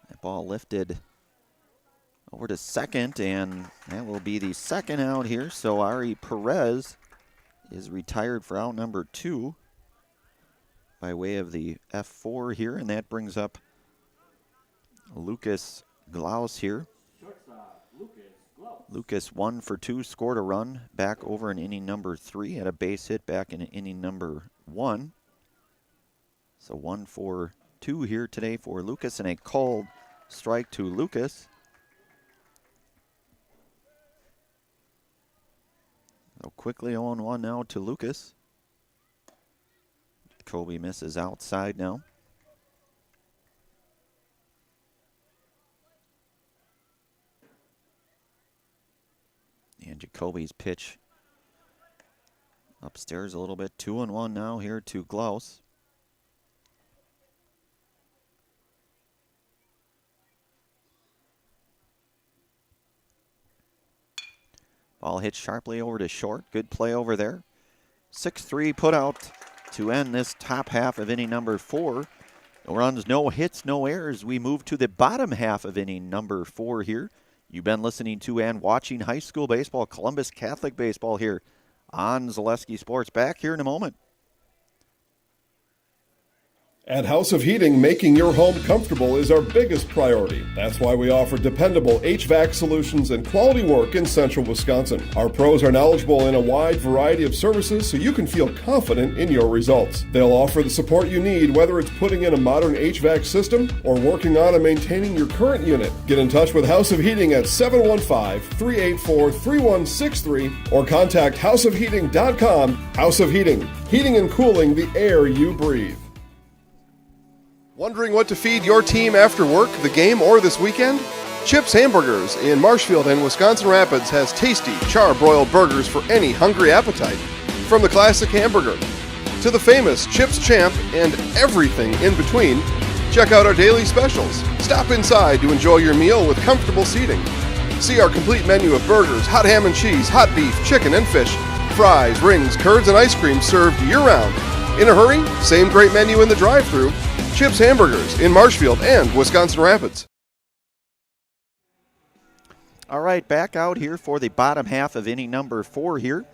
That ball lifted over to second, and that will be the second out here. So Ari Perez is retired for out number 2 by way of the F4 here, and that brings up Lucas Glaus here. Lucas 1 for 2, scored a run back over in inning number 3, had a base hit back in inning number 1. So 1 for 2 here today for Lucas, and a called strike to Lucas. So quickly 0-1 now to Lucas. Jacoby misses outside now. And Jacoby's pitch upstairs a little bit. 2-1 now here to Glaus. Ball hit sharply over to short. Good play over there. 6-3 put out to end this top half of inning number 4. No runs, no hits, no errors. We move to the bottom half of inning number 4 here. You've been listening to and watching high school baseball, Columbus Catholic baseball here on Zaleski Sports. Back here in a moment. At House of Heating, making your home comfortable is our biggest priority. That's why we offer dependable HVAC solutions and quality work in central Wisconsin. Our pros are knowledgeable in a wide variety of services so you can feel confident in your results. They'll offer the support you need, whether it's putting in a modern HVAC system or working on and maintaining your current unit. Get in touch with House of Heating at 715-384-3163 or contact houseofheating.com. House of Heating, heating and cooling the air you breathe. Wondering what to feed your team after work, the game, or this weekend? Chips Hamburgers in Marshfield and Wisconsin Rapids has tasty, char-broiled burgers for any hungry appetite. From the classic hamburger to the famous Chips Champ and everything in between, check out our daily specials. Stop inside to enjoy your meal with comfortable seating. See our complete menu of burgers, hot ham and cheese, hot beef, chicken and fish, fries, rings, curds, and ice cream served year-round. In a hurry? Same great menu in the drive-thru. Chips Hamburgers in Marshfield and Wisconsin Rapids. All right, back out here for the bottom half of inning number 4 here.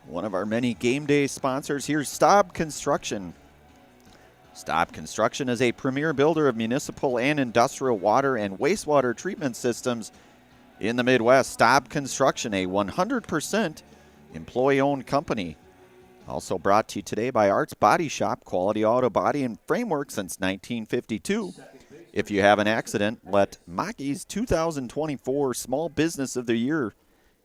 One of our many game day sponsors here, Staub Construction. Staub Construction is a premier builder of municipal and industrial water and wastewater treatment systems in the Midwest. Staub Construction, a 100% employee-owned company. Also brought to you today by Arts Body Shop, quality auto body and framework since 1952. If you have an accident, let Maki's 2024 Small Business of the Year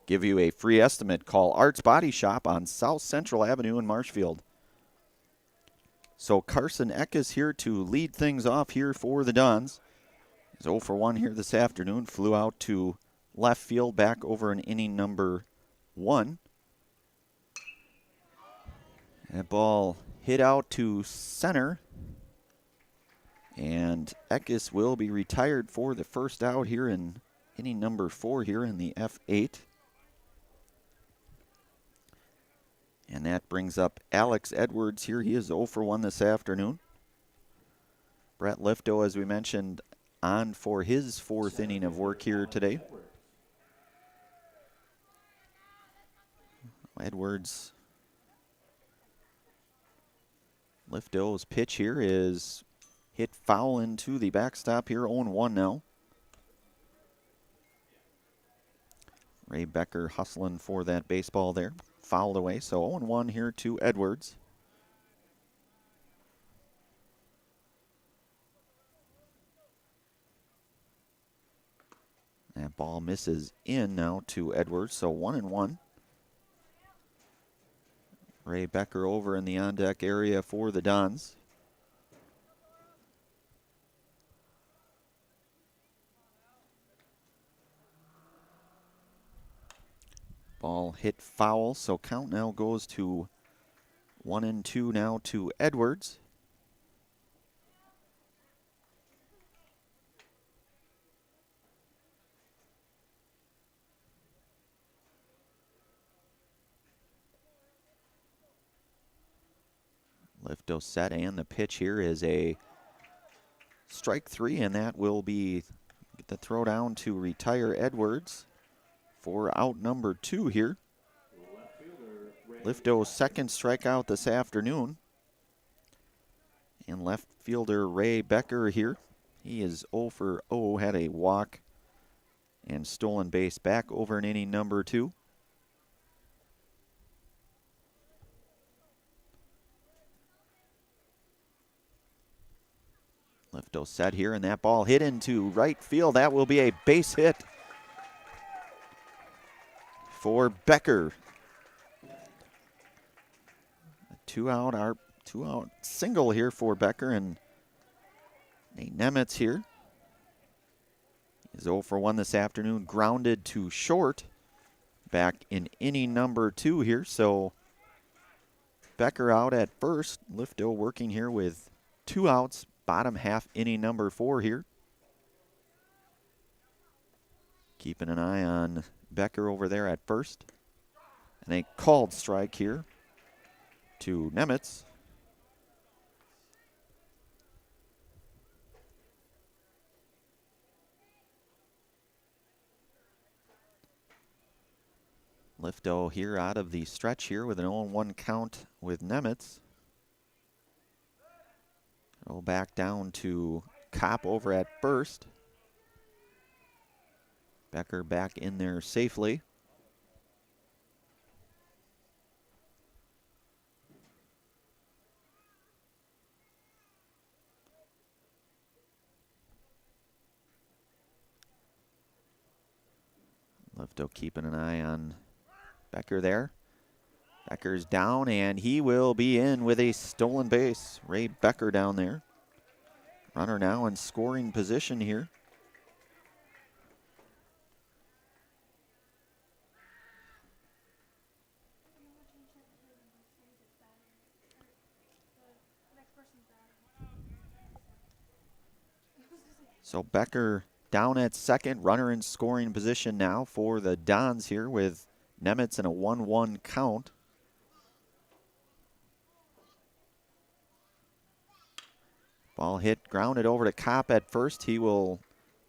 give you a free estimate. Call Arts Body Shop on South Central Avenue in Marshfield. So Carson Eck is here to lead things off here for the Dons. He's 0 for 1 here this afternoon. Flew out to left field back over in inning number 1. That ball hit out to center. And Eckes will be retired for the first out here in inning number 4 here in the F8. And that brings up Alex Edwards here. He is 0 for 1 this afternoon. Brett Lifto, as we mentioned, on for his 4th inning of work here today. Edwards. Lifto's pitch here is hit foul into the backstop here, 0-1 now. Ray Becker hustling for that baseball there. Fouled away, so 0-1 here to Edwards. That ball misses in now to Edwards, so 1-1. Ray Becker over in the on-deck area for the Dons. Ball hit foul, so count now goes to 1-2 now to Edwards. Lifto set, and the pitch here is a strike 3, and that will be the throw down to retire Edwards for out number 2 here. Lifto's second strikeout this afternoon. And left fielder Ray Becker here. He is 0 for 0, had a walk and stolen base back over in inning number 2. Lifto set here, and that ball hit into right field. That will be a base hit for Becker. A two-out single here for Becker, and Nate Nemitz here is 0 for 1 this afternoon, grounded to short back in inning number 2 here. So Becker out at first. Lifto working here with 2 outs, bottom half inning number 4 here. Keeping an eye on Becker over there at first. And a called strike here to Nemitz. Lifto here out of the stretch here with an 0-1 count with Nemitz. Go back down to Kopp over at first. Becker back in there safely. Lifto keeping an eye on Becker there. Becker's down, and he will be in with a stolen base. Ray Becker down there. Runner now in scoring position here. So Becker down at second, runner in scoring position now for the Dons here with Nemitz in a 1-1 count. Ball hit, grounded over to Kopp at first. He will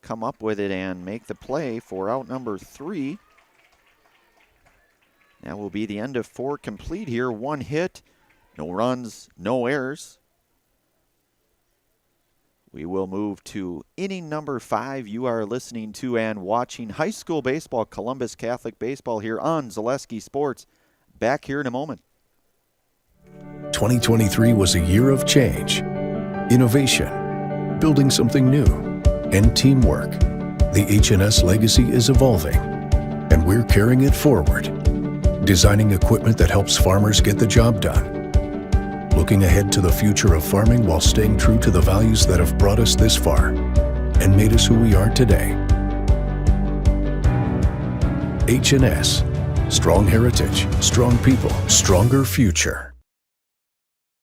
come up with it and make the play for out number 3. That will be the end of 4 complete here. 1 hit, no runs, no errors. We will move to inning number 5. You are listening to and watching high school baseball, Columbus Catholic Baseball here on Zaleski Sports. Back here in a moment. 2023 was a year of change, innovation, building something new, and teamwork. The H&S legacy is evolving, and we're carrying it forward, designing equipment that helps farmers get the job done, looking ahead to the future of farming while staying true to the values that have brought us this far and made us who we are today. H&S, strong heritage, strong people, stronger future.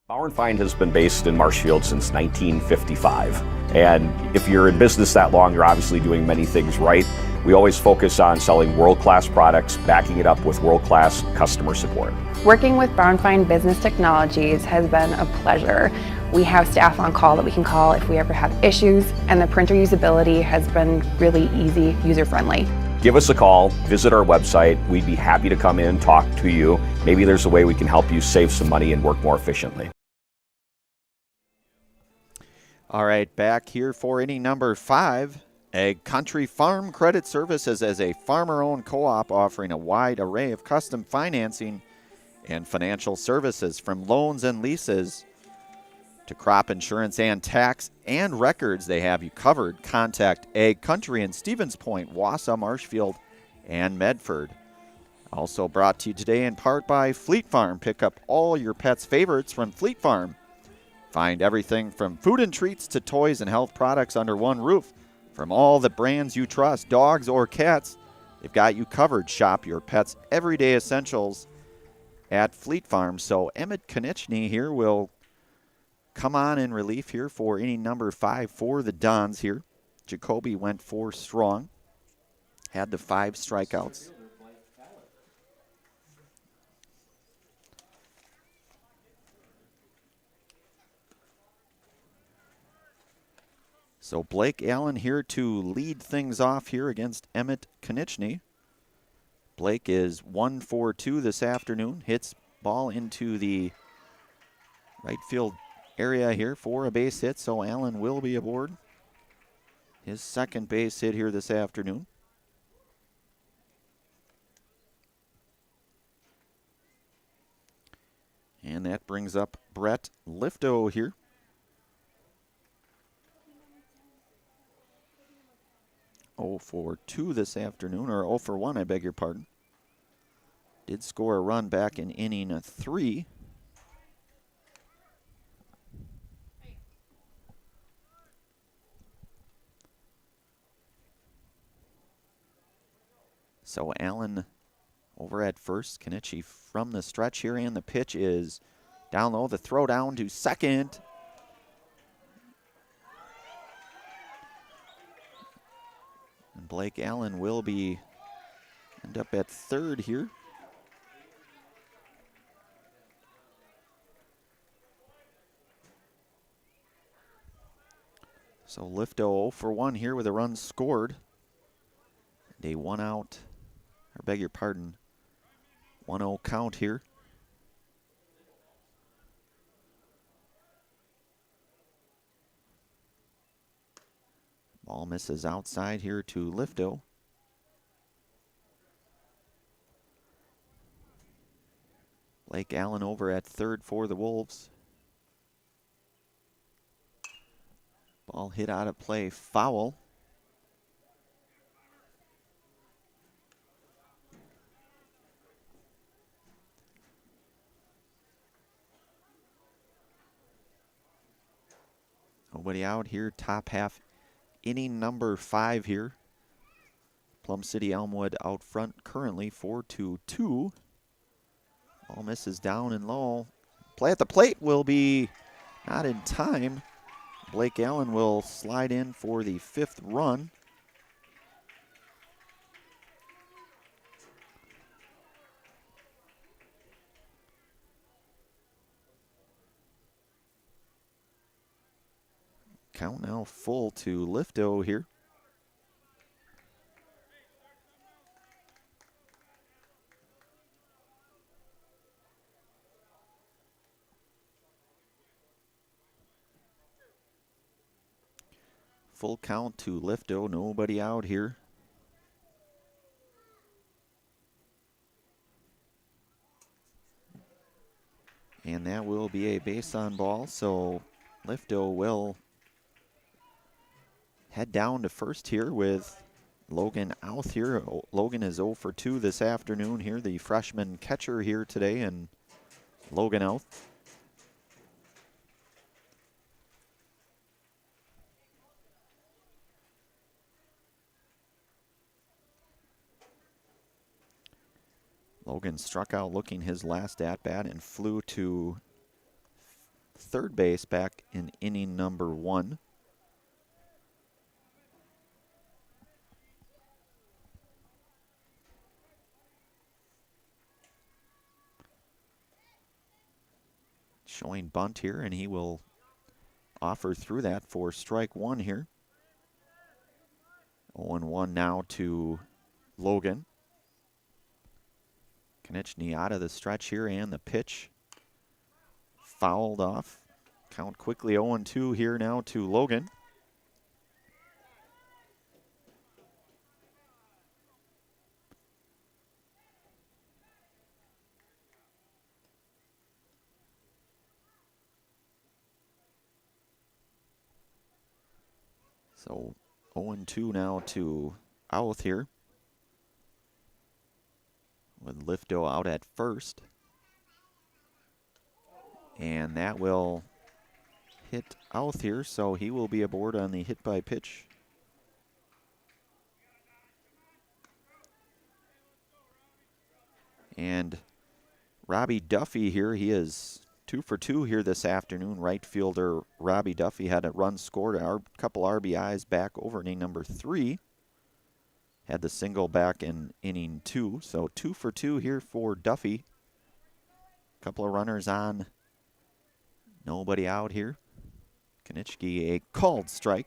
Bauer & Feind has been based in Marshfield since 1955. And if you're in business that long, you're obviously doing many things right. We always focus on selling world-class products, backing it up with world-class customer support. Working with Bauer & Feind Business Technologies has been a pleasure. We have staff on call that we can call if we ever have issues, and the printer usability has been really easy, user-friendly. Give us a call, visit our website. We'd be happy to come in, talk to you. Maybe there's a way we can help you save some money and work more efficiently. All right, back here for inning number 5. Ag Country Farm Credit Services is a farmer-owned co-op offering a wide array of custom financing and financial services, from loans and leases to crop insurance and tax and records. They have you covered. Contact Ag Country in Stevens Point, Wausau, Marshfield, and Medford. Also brought to you today in part by Fleet Farm. Pick up all your pets' favorites from Fleet Farm. Find everything from food and treats to toys and health products under one roof. From all the brands you trust, dogs or cats, they've got you covered. Shop your pets' everyday essentials at Fleet Farm. So Emmett Konieczny here will come on in relief here for inning number 5 for the Dons here. Jacoby went 4 strong, had the 5 strikeouts. So Blake Allen here to lead things off here against Emmett Konieczny. Blake is 1 for 2 this afternoon. Hits ball into the right field area here for a base hit, so Allen will be aboard. His second base hit here this afternoon. And that brings up Brett Lifto here. 0 for 2 this afternoon, or 0 for 1, I beg your pardon. Did score a run back in inning 3. So Allen over at first. Konieczny from the stretch here, and the pitch is down low. The throw down to second. And Blake Allen will end up at third here. So Lifto 0 for 1 here with a run scored. And a 1-out, or beg your pardon, 1-0 count here. Ball misses outside here to Lifto. Blake Allen over at third for the Wolves. Ball hit out of play, foul. Nobody out here, top half. Inning number 5 here. Plum City Elmwood out front currently 4-2. Ball misses down and low. Play at the plate will be not in time. Blake Allen will slide in for the 5th run. Count now full to Lifto here. Full count to Lifto, nobody out here. And that will be a base on ball, so Lifto will head down to first here with Logan Outh here. Logan is 0 for 2 this afternoon here, the freshman catcher here today, and Logan Outh. Logan struck out looking his last at-bat and flew to third base back in inning number 1. Showing bunt here, and he will offer through that for strike 1 here. 0-1 now to Logan. Konechny out of the stretch here, and the pitch fouled off. Count quickly 0-2 here now to Logan. So 0-2 now to Outh here, with Lifto out at first. And that will hit Outh here, so he will be aboard on the hit by pitch. And Robbie Duffy here, he is 2 for 2 here this afternoon. Right fielder Robbie Duffy had a run scored, a couple RBIs back over inning number 3. Had the single back in inning 2, so 2 for 2 here for Duffy. Couple of runners on, nobody out here. Konechny, a called strike.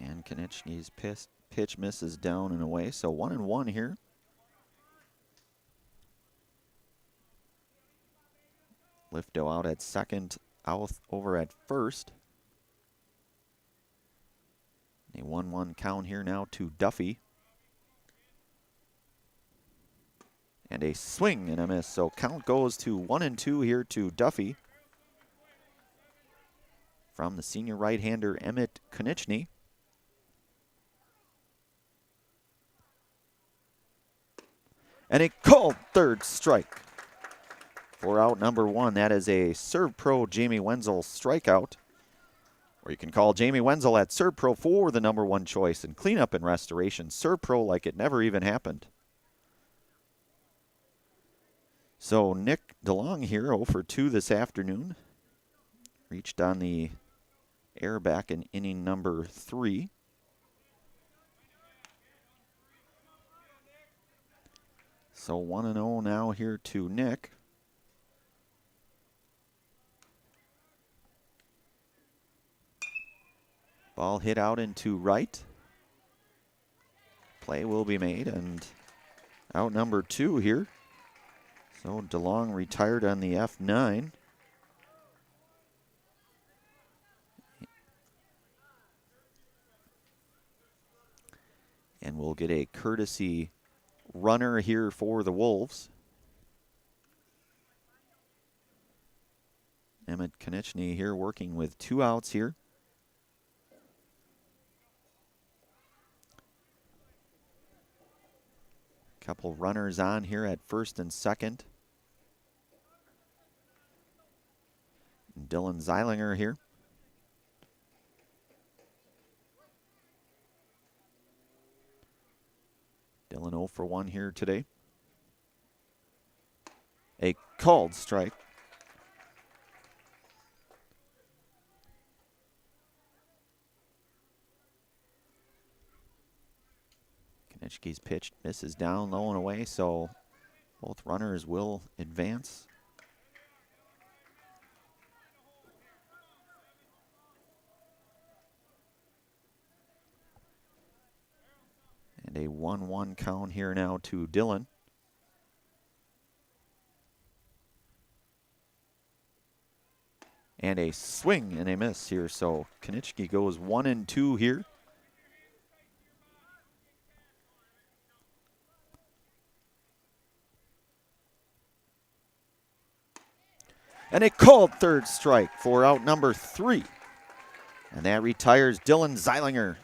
And Konechny's pitch misses down and away, so 1-1 here. Lifto out at second, Outh over at first. A 1-1 count here now to Duffy. And a swing and a miss, so count goes to 1-2 here to Duffy. From the senior right-hander Emmett Konechny. And a called third strike for out number 1. That is a Serve Pro Jamie Wenzel strikeout. Or you can call Jamie Wenzel at Serve Pro for the number 1 choice in cleanup and restoration. Serve Pro like it never even happened. So Nick DeLong here, 0 for 2 this afternoon. Reached on the air back in inning number 3. So 1-0 now here to Nick. Ball hit out into right. Play will be made, and out number 2 here. So DeLong retired on the F9. And we'll get a courtesy runner here for the Wolves. Emmett Konechny here working with 2 outs here. Couple runners on here at first and second. And Dylan Zeilinger here. Dillon 0 for 1 here today. A called strike. Konechki's pitch misses down low and away, so both runners will advance. And a 1-1 count here now to Dillon. And a swing and a miss here, so Konechki goes 1-2 here. And a called third strike for out number 3. And that retires Dylan Zeilinger.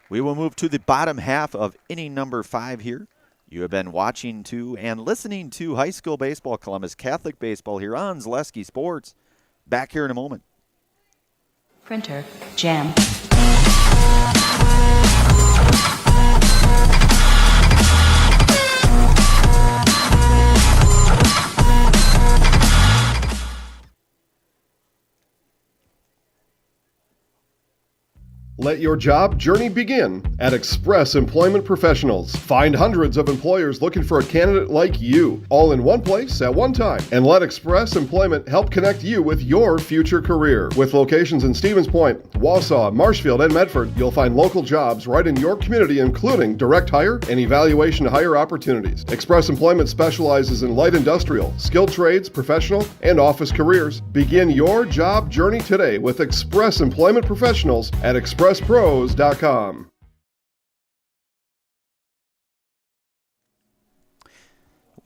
We will move to the bottom half of inning number 5 here. You have been watching to and listening to high school baseball, Columbus Catholic baseball here on Zaleski Sports. Back here in a moment. Printer, jam. Let your job journey begin at Express Employment Professionals. Find hundreds of employers looking for a candidate like you, all in one place at one time. And let Express Employment help connect you with your future career. With locations in Stevens Point, Wausau, Marshfield, and Medford, you'll find local jobs right in your community, including direct hire and evaluation to hire opportunities. Express Employment specializes in light industrial, skilled trades, professional, and office careers. Begin your job journey today with Express Employment Professionals at expresspros.com.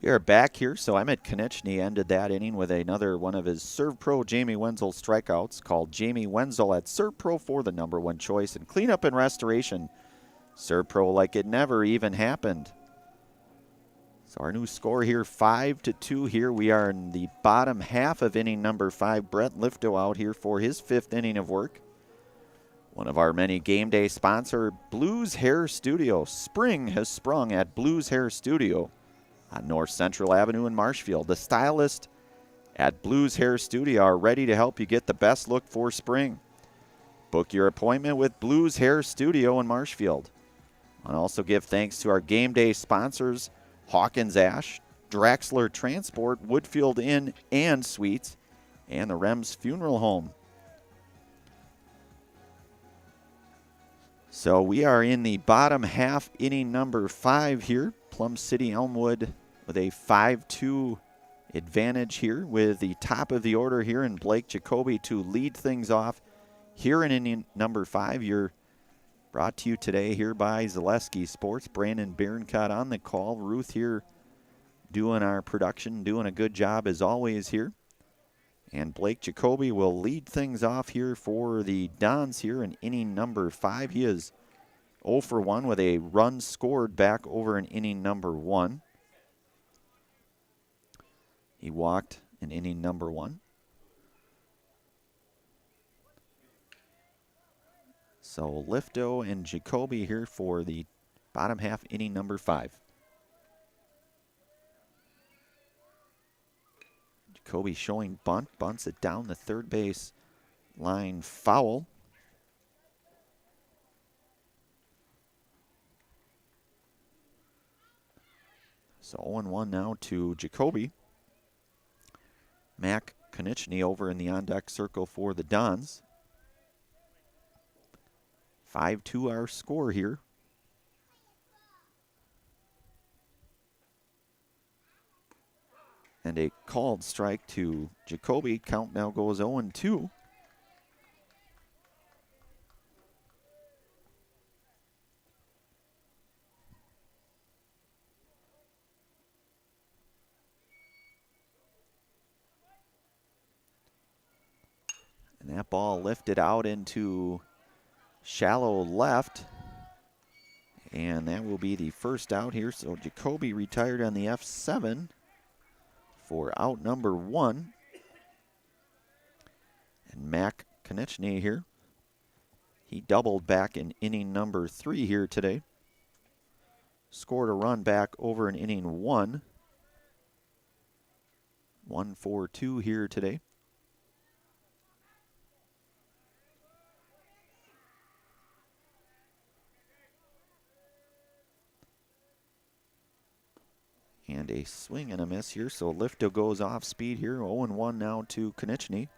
We are back here, so Emmett Konechny ended that inning with another one of his Serve Pro Jamie Wenzel strikeouts, called Jamie Wenzel at Serve Pro for the #1 choice in cleanup and restoration. Serve Pro like it never even happened. So our new score here, 5-2 here. We are in the bottom half of inning number 5. Brett Lifto out here for his 5th inning of work. One of our many game day sponsor, Blues Hair Studio. Spring has sprung at Blues Hair Studio on North Central Avenue in Marshfield. The stylists at Blues Hair Studio are ready to help you get the best look for spring. Book your appointment with Blues Hair Studio in Marshfield. And also give thanks to our game day sponsors, Hawkins Ash, Draxler Transport, Woodfield Inn and Suites, and the Rems Funeral Home. So we are in the bottom half, inning number 5 here. Plum City Elmwood with a 5-2 advantage here, with the top of the order here in Blake Jacoby to lead things off here in inning number 5. You're brought to you today here by Zaleski Sports. Brandon Bierencott on the call. Ruth here doing our production, doing a good job as always here. And Blake Jacoby will lead things off here for the Dons here in inning number 5. He is 0 for 1 with a run scored back over in inning number 1. He walked in inning number 1. So Lifto and Jacoby here for the bottom half, inning number 5. Jacoby showing bunt, bunts it down the third base line, foul. So 0-1 now to Jacoby. Mac Konechny over in the on-deck circle for the Dons. 5-2 our score here. And a called strike to Jacoby. Count now goes 0-2. And that ball lifted out into shallow left. And that will be the first out here. So Jacoby retired on the F7 for out number 1. And Mac Konechny here. He doubled back in inning number 3 here today. scored a run back over in inning 1. 1-4-2 here today. And a swing and a miss here, so Lifto goes off speed here. 0-1 now to Konechny.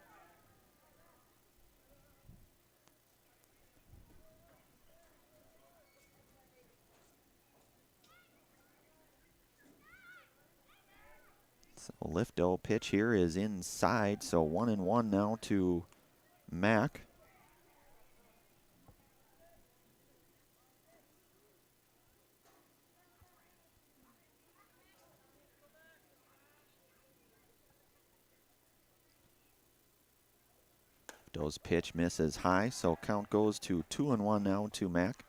So Lifto pitch here is inside, so 1-1 now to Mack. Lifto's pitch misses high, so count goes to 2-1 now to Mack.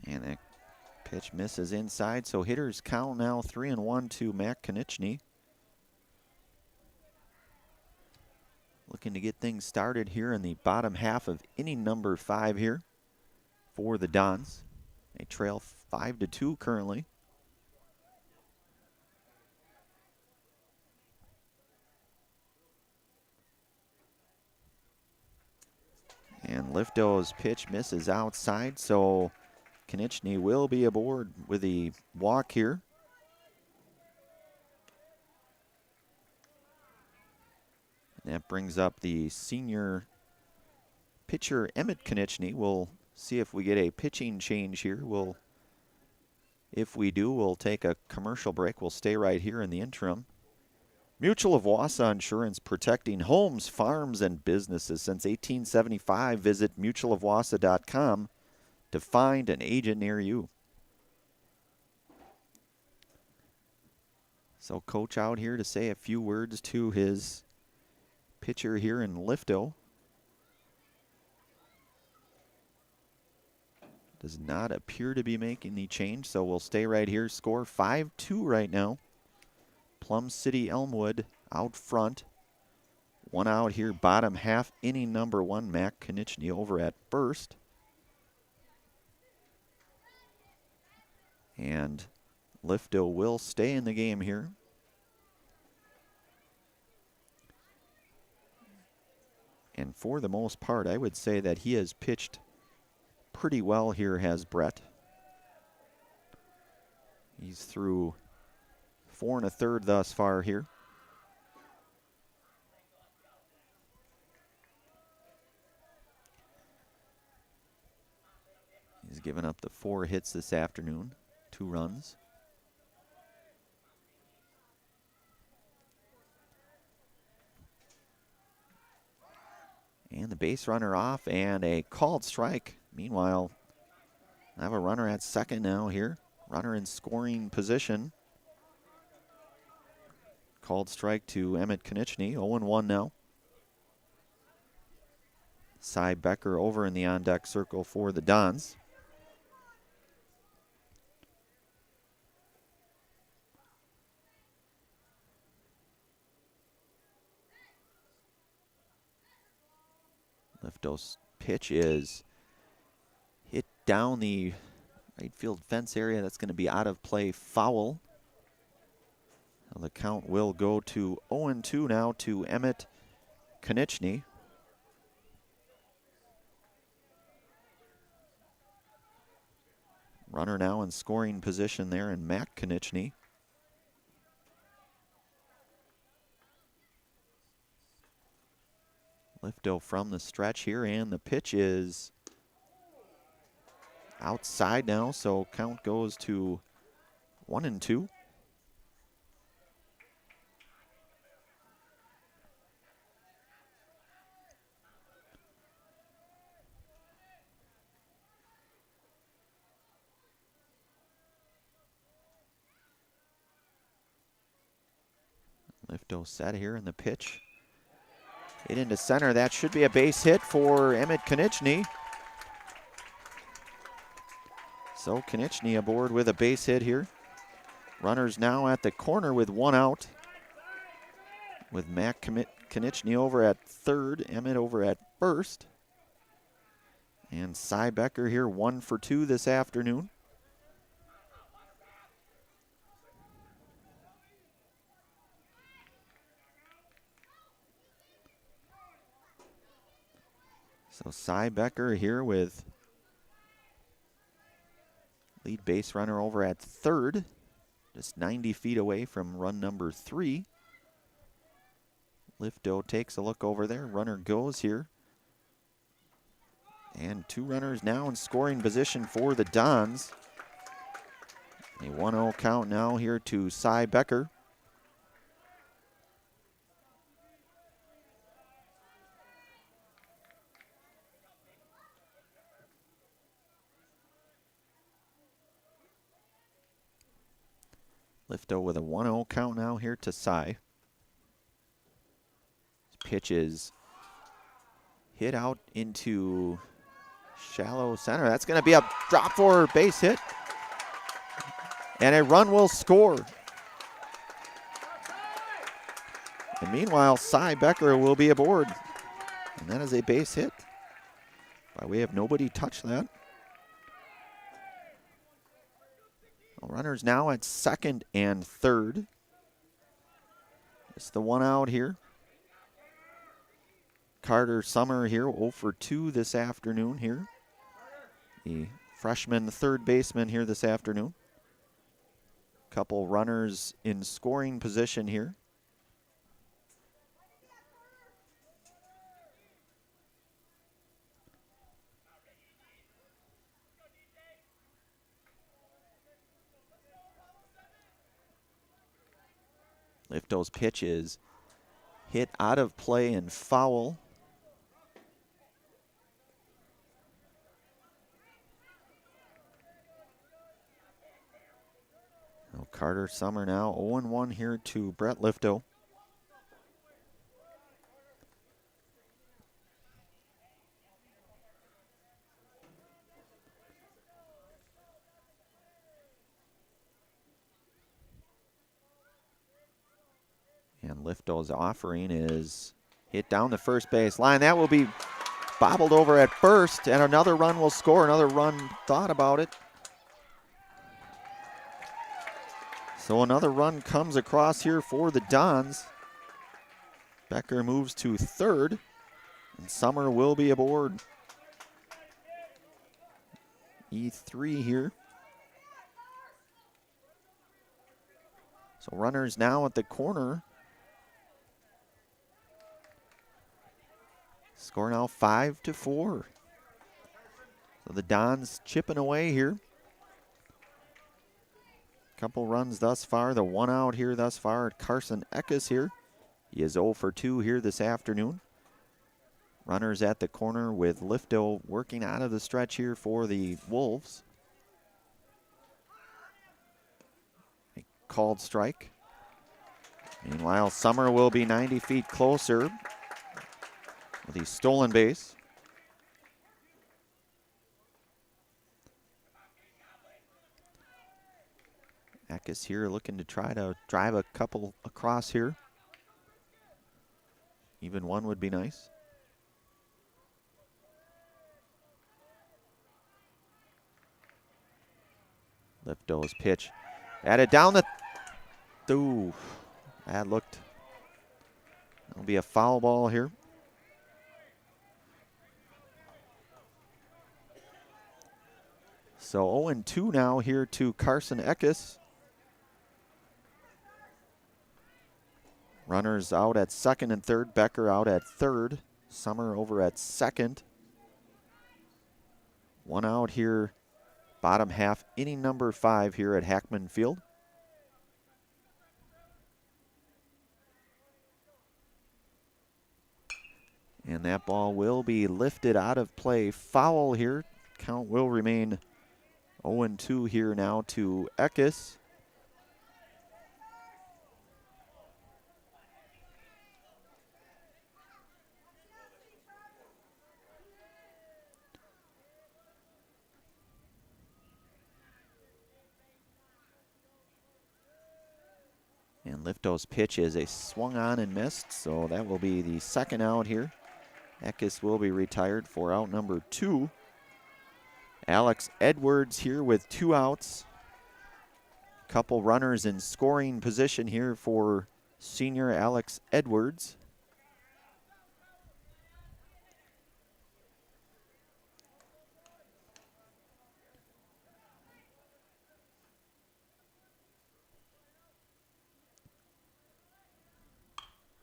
And that pitch misses inside, so hitters count now 3-1 to Matt Konechny. Looking to get things started here in the bottom half of inning number 5 here for the Dons. They trail 5-2 currently. And Lifto's pitch misses outside, so Konechny will be aboard with the walk here. And that brings up the senior pitcher, Emmett Konechny. We'll see if we get a pitching change here. If we do, we'll take a commercial break. We'll stay right here in the interim. Mutual of Wausau Insurance, protecting homes, farms, and businesses since 1875. Visit mutualofwausau.com to find an agent near you. So coach out here to say a few words to his pitcher here in Lifto. Does not appear to be making the change, so we'll stay right here. Score 5-2 right now. Plum City Elmwood out front. 1 out here, bottom half, inning number 1. Matt Konechny over at first. And Lifto will stay in the game here. And for the most part, I would say that he has pitched pretty well here, has Brett. He's through 4 1/3 thus far here. He's given up the 4 hits this afternoon, 2 runs. And the base runner off and a called strike. Meanwhile, I have a runner at second now here. Runner in scoring position. Called strike to Emmett Konechny. 0-1 now. Cy Becker over in the on-deck circle for the Dons. Lifto's pitch is hit down the right field fence area. That's going to be out of play, foul. Now the count will go to 0-2 now to Emmett Konechny. Runner now in scoring position there in Matt Konechny. Lifto from the stretch here, and the pitch is outside now, so count goes to 1-2. Lifto set here in the pitch. Hit into center. That should be a base hit for Emmett Konechny. So Konechny aboard with a base hit here. Runners now at the corner with one out. With Matt Konechny over at third, Emmett over at first. And Cy Becker here 1 for 2 this afternoon. So Cy Becker here with lead base runner over at third, just 90 feet away from run number 3. Lifto takes a look over there. Runner goes here. And 2 runners now in scoring position for the Dons. A 1-0 count now here to Cy Becker. Lifto with a 1-0 count now here to Cy. Pitch is hit out into shallow center. That's going to be a drop for base hit. And a run will score. And meanwhile, Cy Becker will be aboard. And that is a base hit. By way of nobody touched that. Runners now at second and third. It's the 1 out here. Carter Summer here 0 for 2 this afternoon here. The freshman third baseman here this afternoon. Couple runners in scoring position here. Lifto's pitch is hit out of play and foul. Carter Summer now 0-1 here to Brett Lifto. And Lifto's offering is hit down the first base line. That will be bobbled over at first, and another run will score. Another run thought about it. So another run comes across here for the Dons. Becker moves to third, and Summer will be aboard. E3 here. So runners now at the corner. Score now 5-4. So the Dons chipping away here. Couple runs thus far. The 1 out here thus far. Carson Eckes here. He is 0 for 2 here this afternoon. Runners at the corner with Lifto working out of the stretch here for the Wolves. A called strike. Meanwhile, Summer will be 90 feet closer with the stolen base. Eckes here looking to try to drive a couple across here. Even one would be nice. Lifto's pitch. Added down the... Ooh, that looked... That'll be a foul ball here. So 0-2 now here to Carson Eckes. Runners out at second and third. Becker out at third. Summer over at second. 1 out here, bottom half, inning number 5 here at Hackman Field. And that ball will be lifted out of play. Foul here. Count will remain 0-2 here now to Eckes. And Lifto's pitch is a swung on and missed, so that will be the second out here. Eckes will be retired for out number 2. Alex Edwards here with 2 outs. Couple runners in scoring position here for senior Alex Edwards.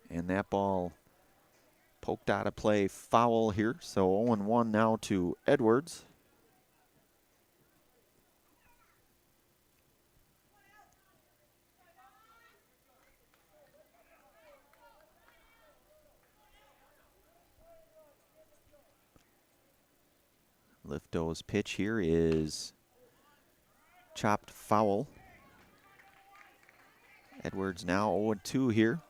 And that ball poked out of play, foul here. So 0-1 now to Edwards. Lifto's pitch here is chopped foul. Edwards now 0-2 here.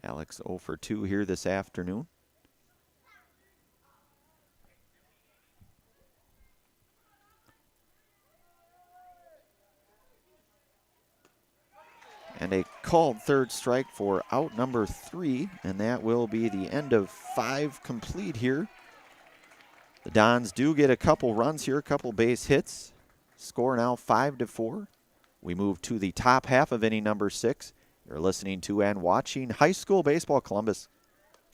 Alex 0 for 2 here this afternoon. And a called third strike for out number 3, and that will be the end of 5 complete here. The Dons do get a couple runs here, a couple base hits. Score now 5-4. We move to the top half of inning number 6. You're listening to and watching high school baseball, Columbus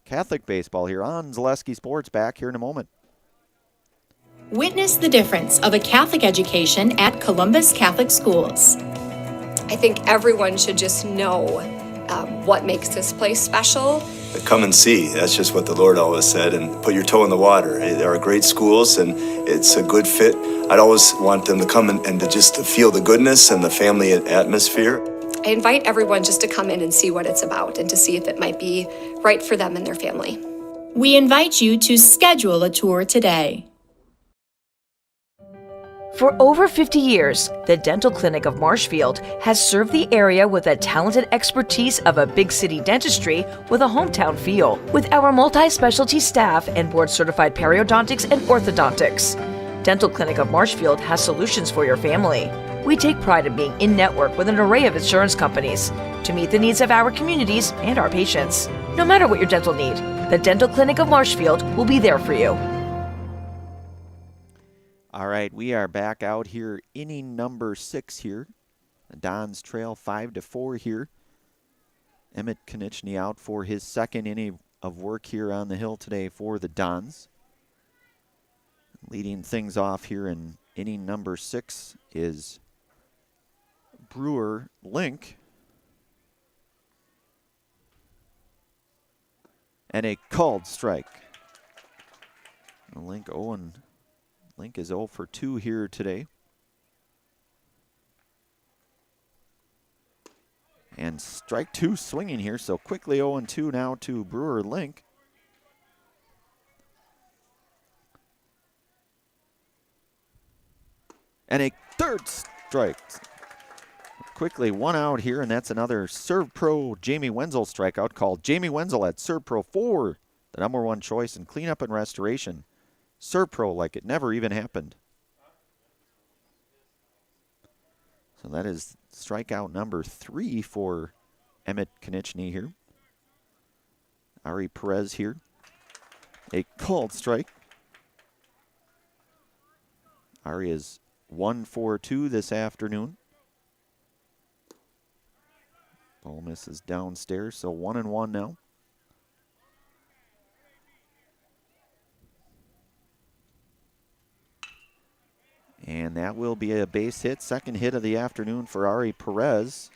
Catholic baseball here on Zaleski Sports. Back here in a moment. Witness the difference of a Catholic education at Columbus Catholic Schools. I think everyone should just know what makes this place special. Come and see. That's just what the Lord always said, and put your toe in the water. There are great schools, and it's a good fit. I'd always want them to come and to just to feel the goodness and the family atmosphere. I invite everyone just to come in and see what it's about and to see if it might be right for them and their family. We invite you to schedule a tour today. For over 50 years, the Dental Clinic of Marshfield has served the area with the talented expertise of a big city dentistry with a hometown feel. With our multi-specialty staff and board-certified periodontics and orthodontics, Dental Clinic of Marshfield has solutions for your family. We take pride in being in-network with an array of insurance companies to meet the needs of our communities and our patients. No matter what your dental need, the Dental Clinic of Marshfield will be there for you. All right, we are back out here, inning number 6 here. The Dons trail 5-4 here. Emmett Konieczny out for his second inning of work here on the hill today for the Dons. Leading things off here in inning number 6 is Brewer Link. And a called strike. Link is 0 for 2 here today. And strike 2 swinging here, so quickly 0-2 now to Brewer Link. And a third strike. Quickly 1 out here, and that's another Serve Pro Jamie Wenzel strikeout called. Jamie Wenzel at Serve Pro for the #1 choice in cleanup and restoration. Serve Pro like it never even happened. So that is strikeout number 3 for Emmett Konieczny here. Ari Perez here. A called strike. Ari is 1 for 2 this afternoon. Ball misses downstairs, so 1-1 now. And that will be a base hit, second hit of the afternoon for Ari Perez.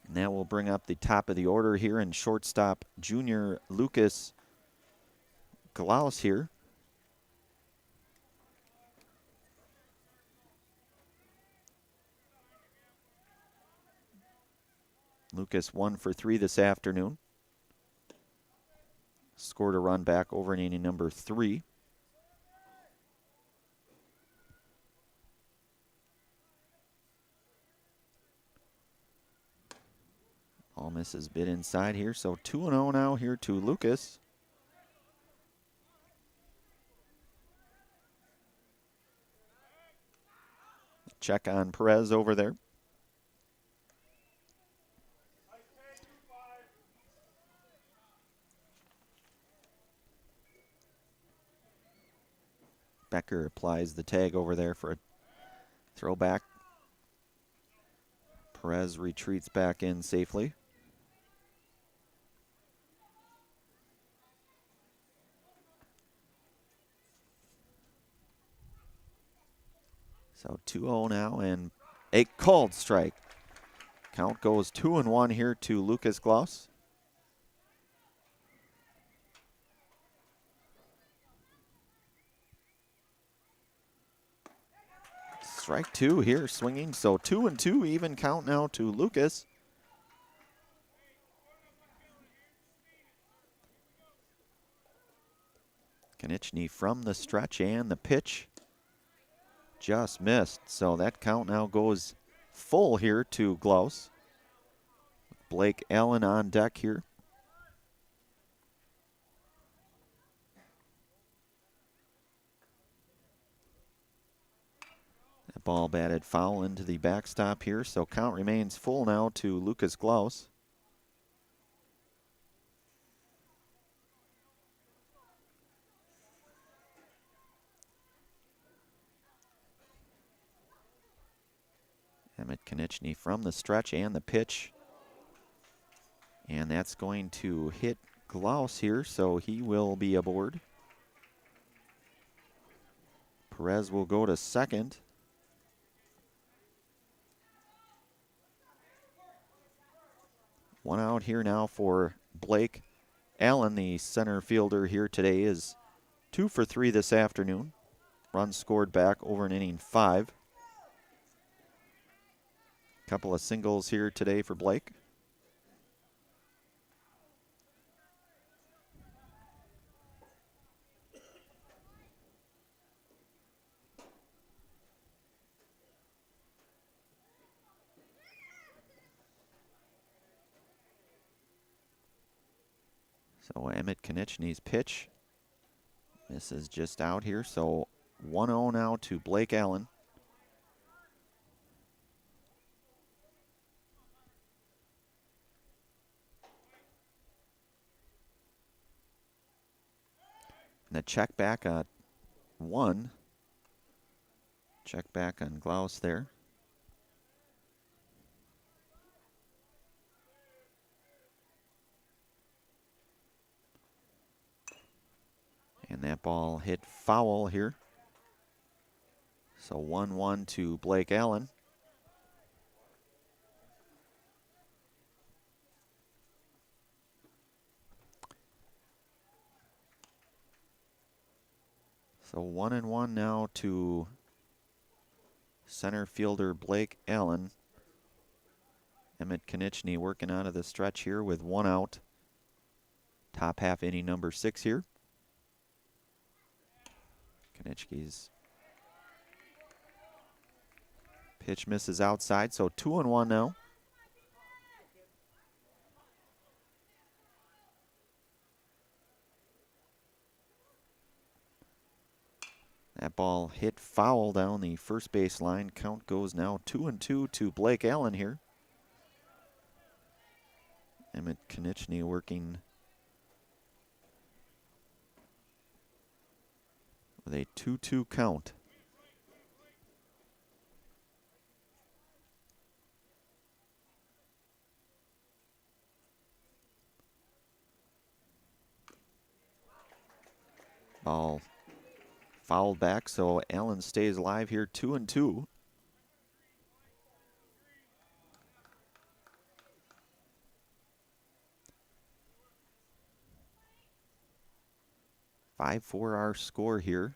And that will bring up the top of the order here in shortstop junior Lucas Glaus here. Lucas 1 for 3 this afternoon. Scored a run back over in inning number 3. Ball misses bit inside here, so 2-0 now here to Lucas. Check on Perez over there. Becker applies the tag over there for a throwback. Perez retreats back in safely. So 2-0 now, and a called strike. Count goes 2-1 here to Lucas Glaus. Strike 2 here, swinging. So 2-2, even count now to Lucas. Konechny from the stretch, and the pitch just missed. So that count now goes full here to Glaus. Blake Allen on deck here. That ball batted foul into the backstop here, so count remains full now to Lucas Glaus. Emmett Konechny from the stretch, and the pitch. And that's going to hit Glaus here, so he will be aboard. Perez will go to second. One out here now for Blake Allen, the center fielder here today, is 2 for 3 this afternoon. Runs scored back over in inning 5. Couple of singles here today for Blake. So Emmett Konechny's pitch. This is just out here, so 1-0 now to Blake Allen. And the check back at 1. Check back on Glaus there. And that ball hit foul here. So 1-1 to Blake Allen. So 1-1 now to center fielder Blake Allen. Emmett Konechny working out of the stretch here with 1 out. Top half inning number 6 here. Konechny's pitch misses outside, so 2-1 now. That ball hit foul down the first base line. Count goes now 2-2 to Blake Allen here. Emmett Konechny working with a 2-2 count. Ball fouled back, so Allen stays alive here, 2-2. For our score here.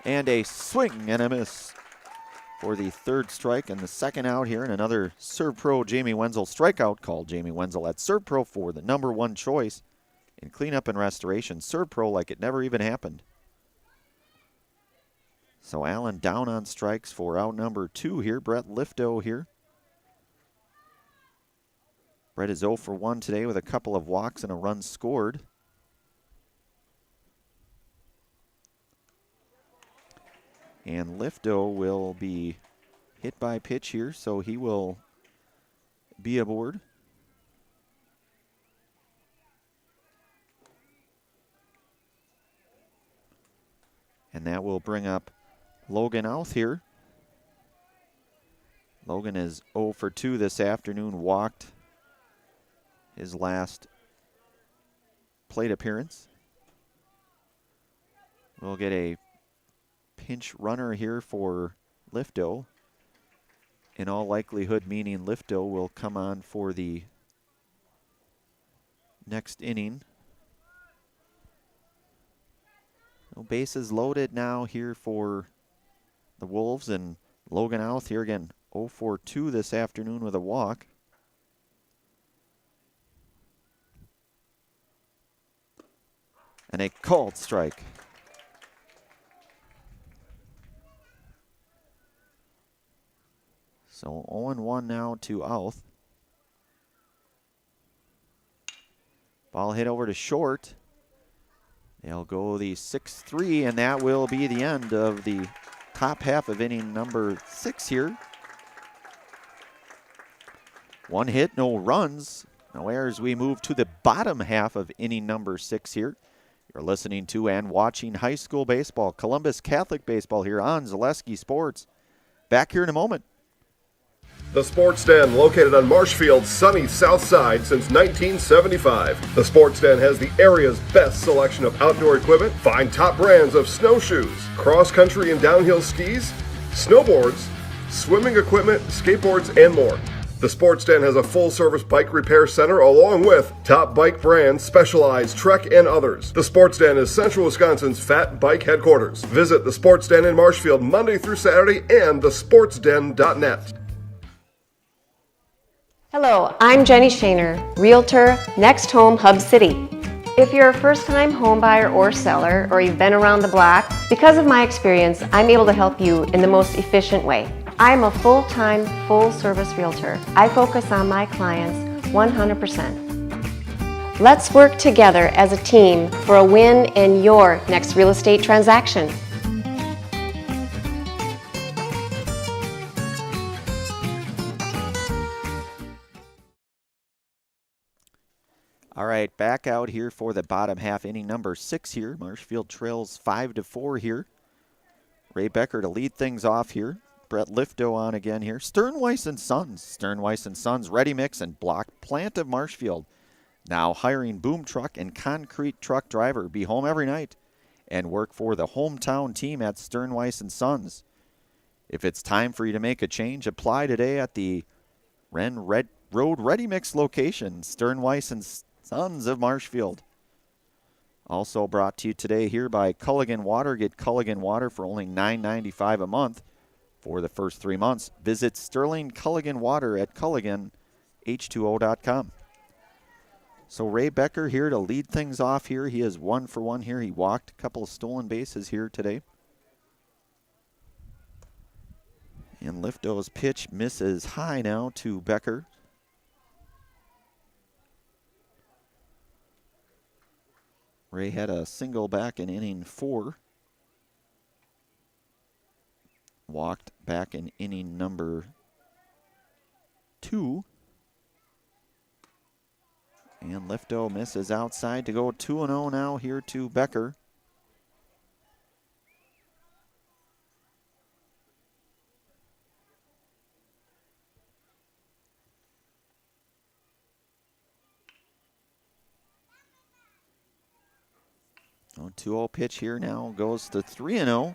And a swing and a miss for the third strike and the second out here, and another Serve Pro Jamie Wenzel strikeout. Called Jamie Wenzel at Serve Pro for the #1 choice in cleanup and restoration. Serve Pro like it never even happened. So Allen down on strikes for out number 2 here. Brett Lifto here. Brett is 0 for 1 today with a couple of walks and a run scored. And Lifto will be hit by pitch here, so he will be aboard. And that will bring up Logan Outh here. Logan is 0 for 2 this afternoon, walked his last plate appearance. We'll get a pinch runner here for Lifto. In all likelihood, meaning Lifto will come on for the next inning. No bases loaded now here for the Wolves, and Logan Outh here again 0 for 2 this afternoon with a walk. And a called strike. So 0-1 now to Outh. Ball hit over to short. They'll go the 6-3, and that will be the end of the top half of inning number 6 here. 1 hit, no runs, no errors. We move to the bottom half of inning number 6 here. You're listening to and watching high school baseball, Columbus Catholic baseball here on Zaleski Sports. Back here in a moment. The Sports Den, located on Marshfield's sunny south side since 1975. The Sports Den has the area's best selection of outdoor equipment. Find top brands of snowshoes, cross-country and downhill skis, snowboards, swimming equipment, skateboards, and more. The Sports Den has a full-service bike repair center along with top bike brands, Specialized, Trek, and others. The Sports Den is Central Wisconsin's fat bike headquarters. Visit the Sports Den in Marshfield Monday through Saturday and thesportsden.net. Hello, I'm Jenny Shaner, Realtor, Next Home Hub City. If you're a first-time home buyer or seller, or you've been around the block, because of my experience, I'm able to help you in the most efficient way. I'm a full-time, full-service realtor. I focus on my clients 100%. Let's work together as a team for a win in your next real estate transaction. All right, back out here for the bottom half, inning number 6 here. Marshfield trails 5-4 here. Ray Becker to lead things off here. Brett Lifto on again here. Sternweiss and Sons. Sternweiss and Sons, Ready Mix and Block Plant of Marshfield. Now hiring boom truck and concrete truck driver. Be home every night and work for the hometown team at Sternweiss and Sons. If it's time for you to make a change, apply today at the Road Ready Mix location. Sternweiss and Sons of Marshfield. Also brought to you today here by Culligan Water. Get Culligan Water for only $9.95 a month for the first 3 months. Visit Sterling Culligan Water at culliganh2o.com. So Ray Becker here to lead things off here. He is 1 for 1 here. He walked a couple of stolen bases here today. And Lifto's pitch misses high now to Becker. Ray had a single back in inning 4. Walked back in inning number 2. And Lifto misses outside to go 2-0 now here to Becker. Oh, 2-0 pitch here now goes to 3-0.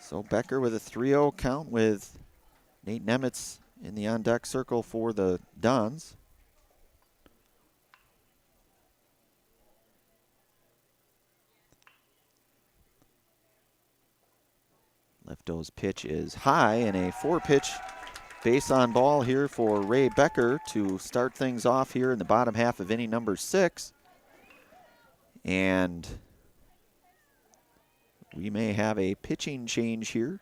So Becker with a 3-0 count with Nate Nemitz in the on-deck circle for the Dons. Lifto's pitch is high, and a 4-pitch base on ball here for Ray Becker to start things off here in the bottom half of inning number 6. And we may have a pitching change here.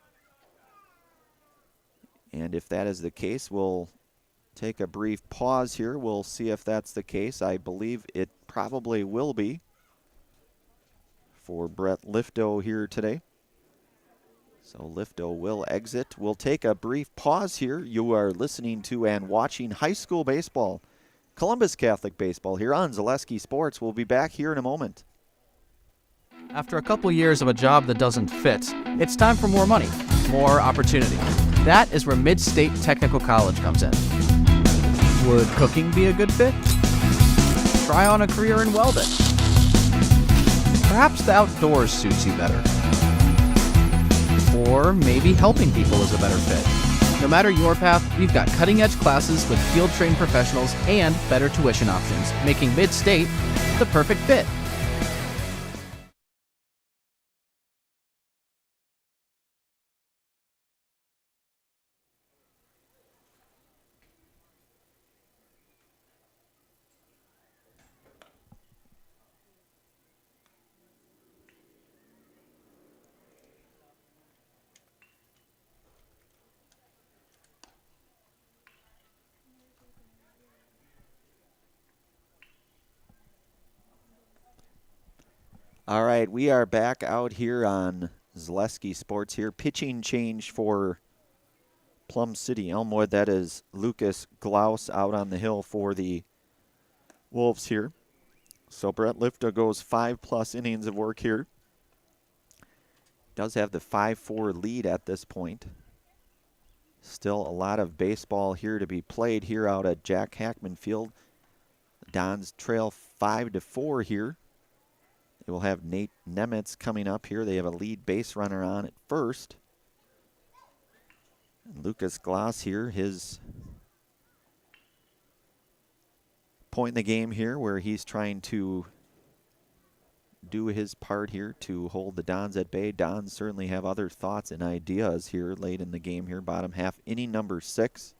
And if that is the case, we'll take a brief pause here. We'll see if that's the case. I believe it probably will be for Brett Lifto here today. So Lifto will exit. We'll take a brief pause here. You are listening to and watching high school baseball, Columbus Catholic baseball here on Zaleski Sports. We'll be back here in a moment. After a couple years of a job that doesn't fit, it's time for more money, more opportunity. That is where Mid-State Technical College comes in. Would cooking be a good fit? Try on a career in welding. Perhaps the outdoors suits you better. Or maybe helping people is a better fit. No matter your path, we've got cutting-edge classes with field-trained professionals and better tuition options, making Mid-State the perfect fit. All right, we are back out here on Zaleski Sports here. Pitching change for Plum City Elmwood. That is Lucas Glaus out on the hill for the Wolves here. So Brett Lifto goes 5+ innings of work here. Does have the 5-4 lead at this point. Still a lot of baseball here to be played here out at Jack Hackman Field. The Dons trail 5-4 here. They will have Nate Nemitz coming up here. They have a lead base runner on at first. And Lucas Glass here, his point in the game here where he's trying to do his part here to hold the Dons at bay. Dons certainly have other thoughts and ideas here late in the game here. Bottom half, inning number 6.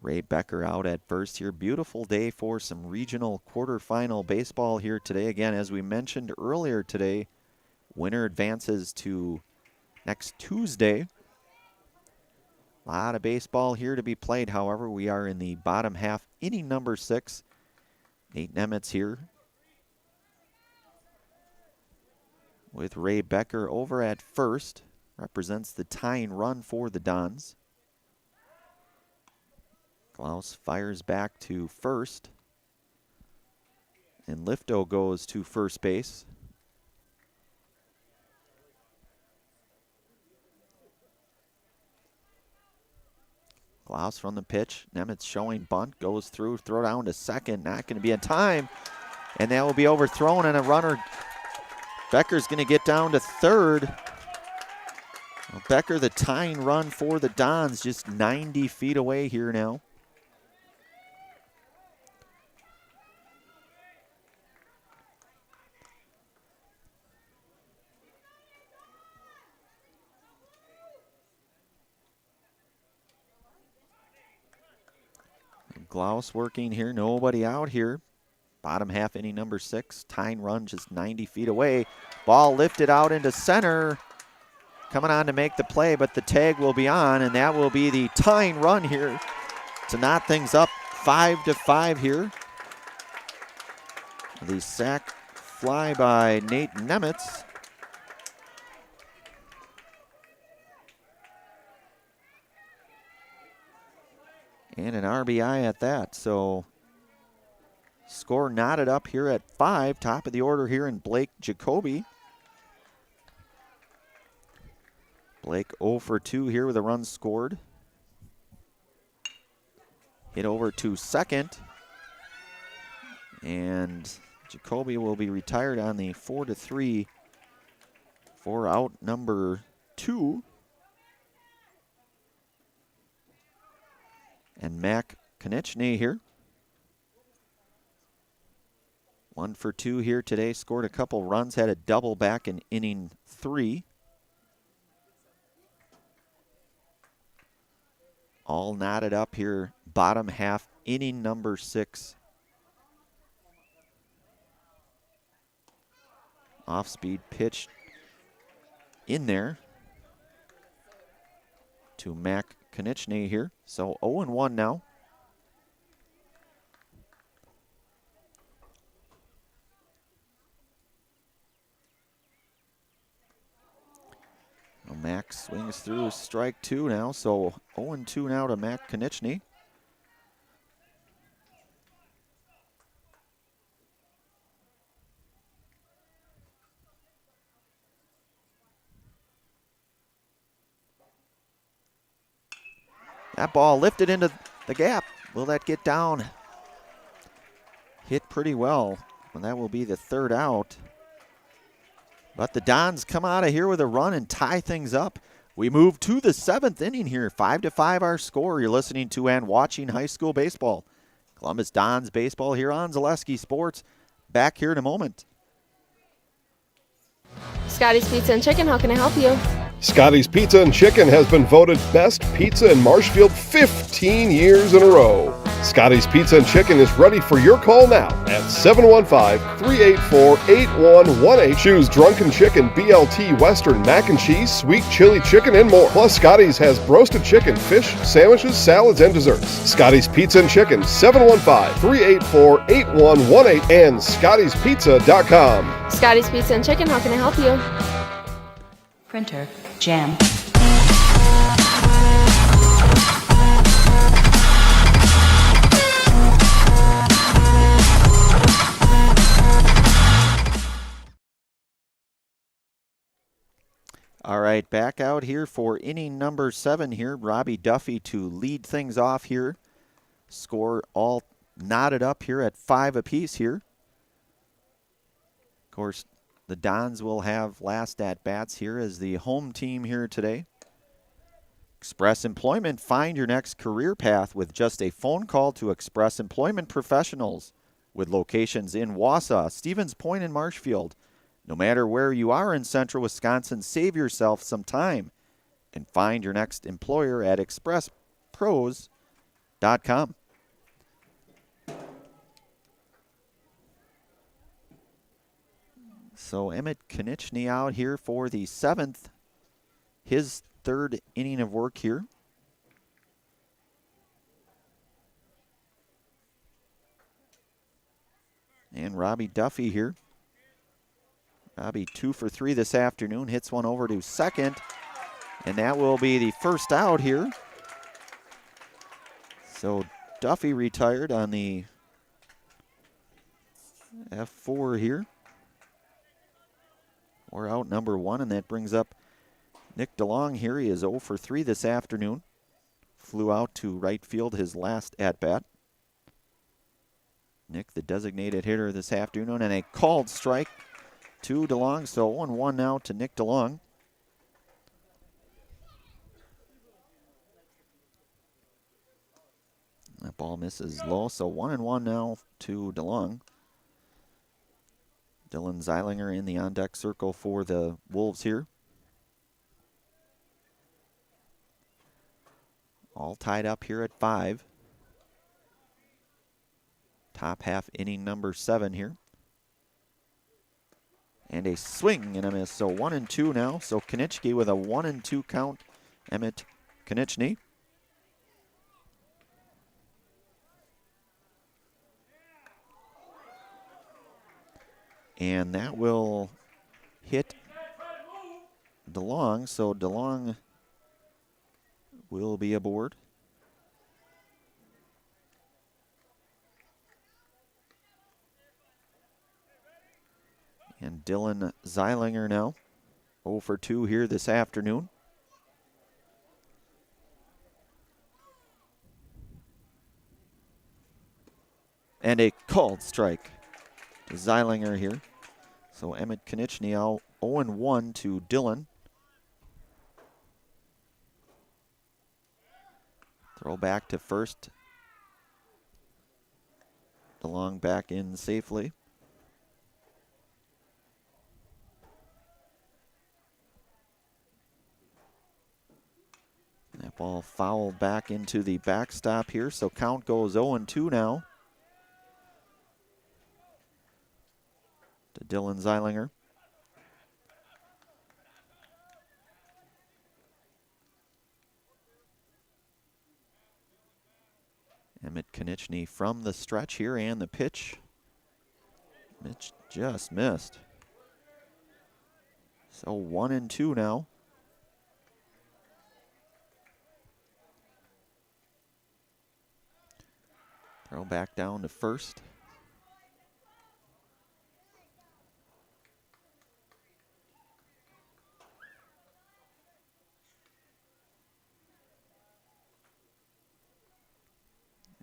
Ray Becker out at first here. Beautiful day for some regional quarterfinal baseball here today. Again, as we mentioned earlier today, winner advances to next Tuesday. A lot of baseball here to be played. However, we are in the bottom half, inning number 6. Nate Nemitz here with Ray Becker over at first. Represents the tying run for the Dons. Klaus fires back to first. And Lifto goes to first base. Klaus from the pitch. Nemitz showing bunt. Goes through. Throw down to second. Not going to be in time. And that will be overthrown. And a runner. Becker's going to get down to third. Well, Becker, the tying run for the Dons, just 90 feet away here now. Glaus working here, nobody out here. Bottom half, inning number 6. Tying run just 90 feet away. Ball lifted out into center. Coming on to make the play, but the tag will be on, and that will be the tying run here to knot things up 5-5 here. The sac fly by Nate Nemitz. And an RBI at that. So score knotted up here at 5. Top of the order here in Blake Jacoby. Blake 0 for 2 here with a run scored. Hit over to second. And Jacoby will be retired on the 4-3 for out number 2. And Mac Konechny here. 1 for 2 here today. Scored a couple runs. Had a double back in inning 3. All knotted up here. Bottom half, inning number 6. Off-speed pitch in there to Mac Konieczny here. So 0-1 now. Well, Mac swings through strike 2 now. So 0-2 now to Mac Konieczny. That ball lifted into the gap. Will that get down? Hit pretty well. And that will be the 3rd out. But the Dons come out of here with a run and tie things up. We move to the 7th inning here. 5-5 our score. You're listening to and watching high school baseball. Columbus Dons baseball here on Zaleski Sports. Back here in a moment. Scotty's Pizza and Chicken, how can I help you? Scotty's Pizza and Chicken has been voted best pizza in Marshfield 15 years in a row. Scotty's Pizza and Chicken is ready for your call now at 715-384-8118. Choose Drunken Chicken, BLT, Western, Mac and Cheese, Sweet Chili Chicken, and more. Plus, Scotty's has roasted chicken, fish, sandwiches, salads, and desserts. Scotty's Pizza and Chicken, 715-384-8118 and Scotty'sPizza.com. Scotty's Pizza and Chicken, how can I help you? Printer, Jam. All right, back out here for inning number 7 here. Robbie Duffy to lead things off here. Score all knotted up here at 5 apiece here. Of course, the Dons will have last at-bats here as the home team here today. Express Employment, find your next career path with just a phone call to Express Employment Professionals with locations in Wausau, Stevens Point, and Marshfield. No matter where you are in central Wisconsin, save yourself some time and find your next employer at expresspros.com. So Emmett Konieczny out here for the 7th, his 3rd inning of work here. And Robbie Duffy here. Robbie 2 for 3 this afternoon, hits one over to second, and that will be the 1st out here. So Duffy retired on the F4 here. We're out number 1, and that brings up Nick DeLong here. He is 0 for 3 this afternoon. Flew out to right field his last at-bat. Nick, the designated hitter this afternoon, and a called strike to DeLong. So 1-1 now to Nick DeLong. That ball misses low, so 1-1 now to DeLong. Dylan Zeilinger in the on-deck circle for the Wolves here. All tied up here at 5. Top half inning number 7 here. And a swing and a miss. So 1-2 now. So Konieczny with a 1-2 count. Emmett Konieczny. And that will hit DeLong. So DeLong will be aboard. And Dylan Zeilinger now 0 for 2 here this afternoon. And a called strike to Zeilinger here. So Emmett Konieczny out 0-1 to Dylan. Throw back to first. DeLong back in safely. That ball fouled back into the backstop here, so count goes 0-2 now to Dylan Zeilinger. Emmett Konieczny from the stretch here, and the pitch. Mitch just missed. So 1-2 now. Throw back down to first.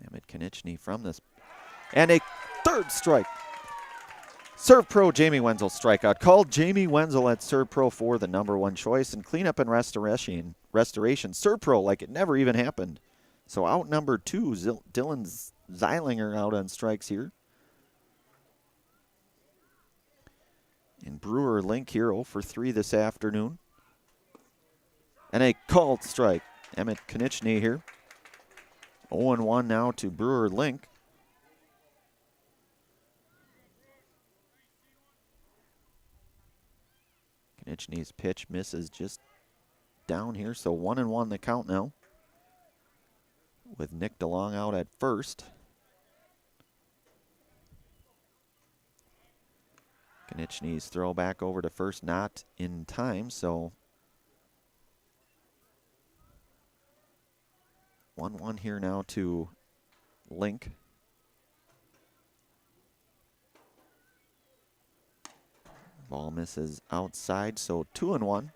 Emmett Konieczny from this. And a third strike. Serve Pro Jamie Wenzel strikeout. Called Jamie Wenzel at Serve Pro for the #1 choice. And cleanup and restoration. Serve Pro like it never even happened. So out number 2, Dylan Zeilinger out on strikes here. And Brewer Link here 0 for 3 this afternoon. And a called strike. Emmett Konieczny here. 0-1 now to Brewer Link. Konieczny's pitch misses just down here, so 1-1 the count now. With Nick DeLong out at first. Konieczny's throw back over to first, not in time, so 1-1 here now to Link. Ball misses outside, so 2-1.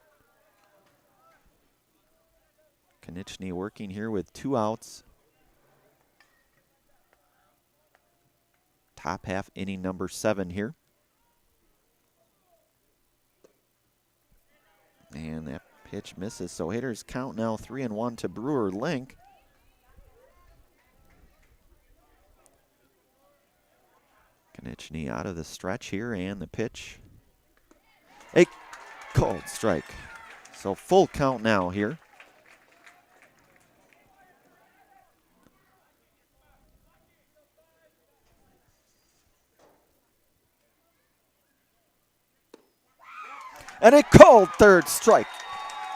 Konieczny working here with 2 outs. Top half inning number 7 here. And that pitch misses, so hitters count now 3-1 to Brewer Link. Konieczny out of the stretch here, and the pitch. A called strike. So full count now here. And a called third strike.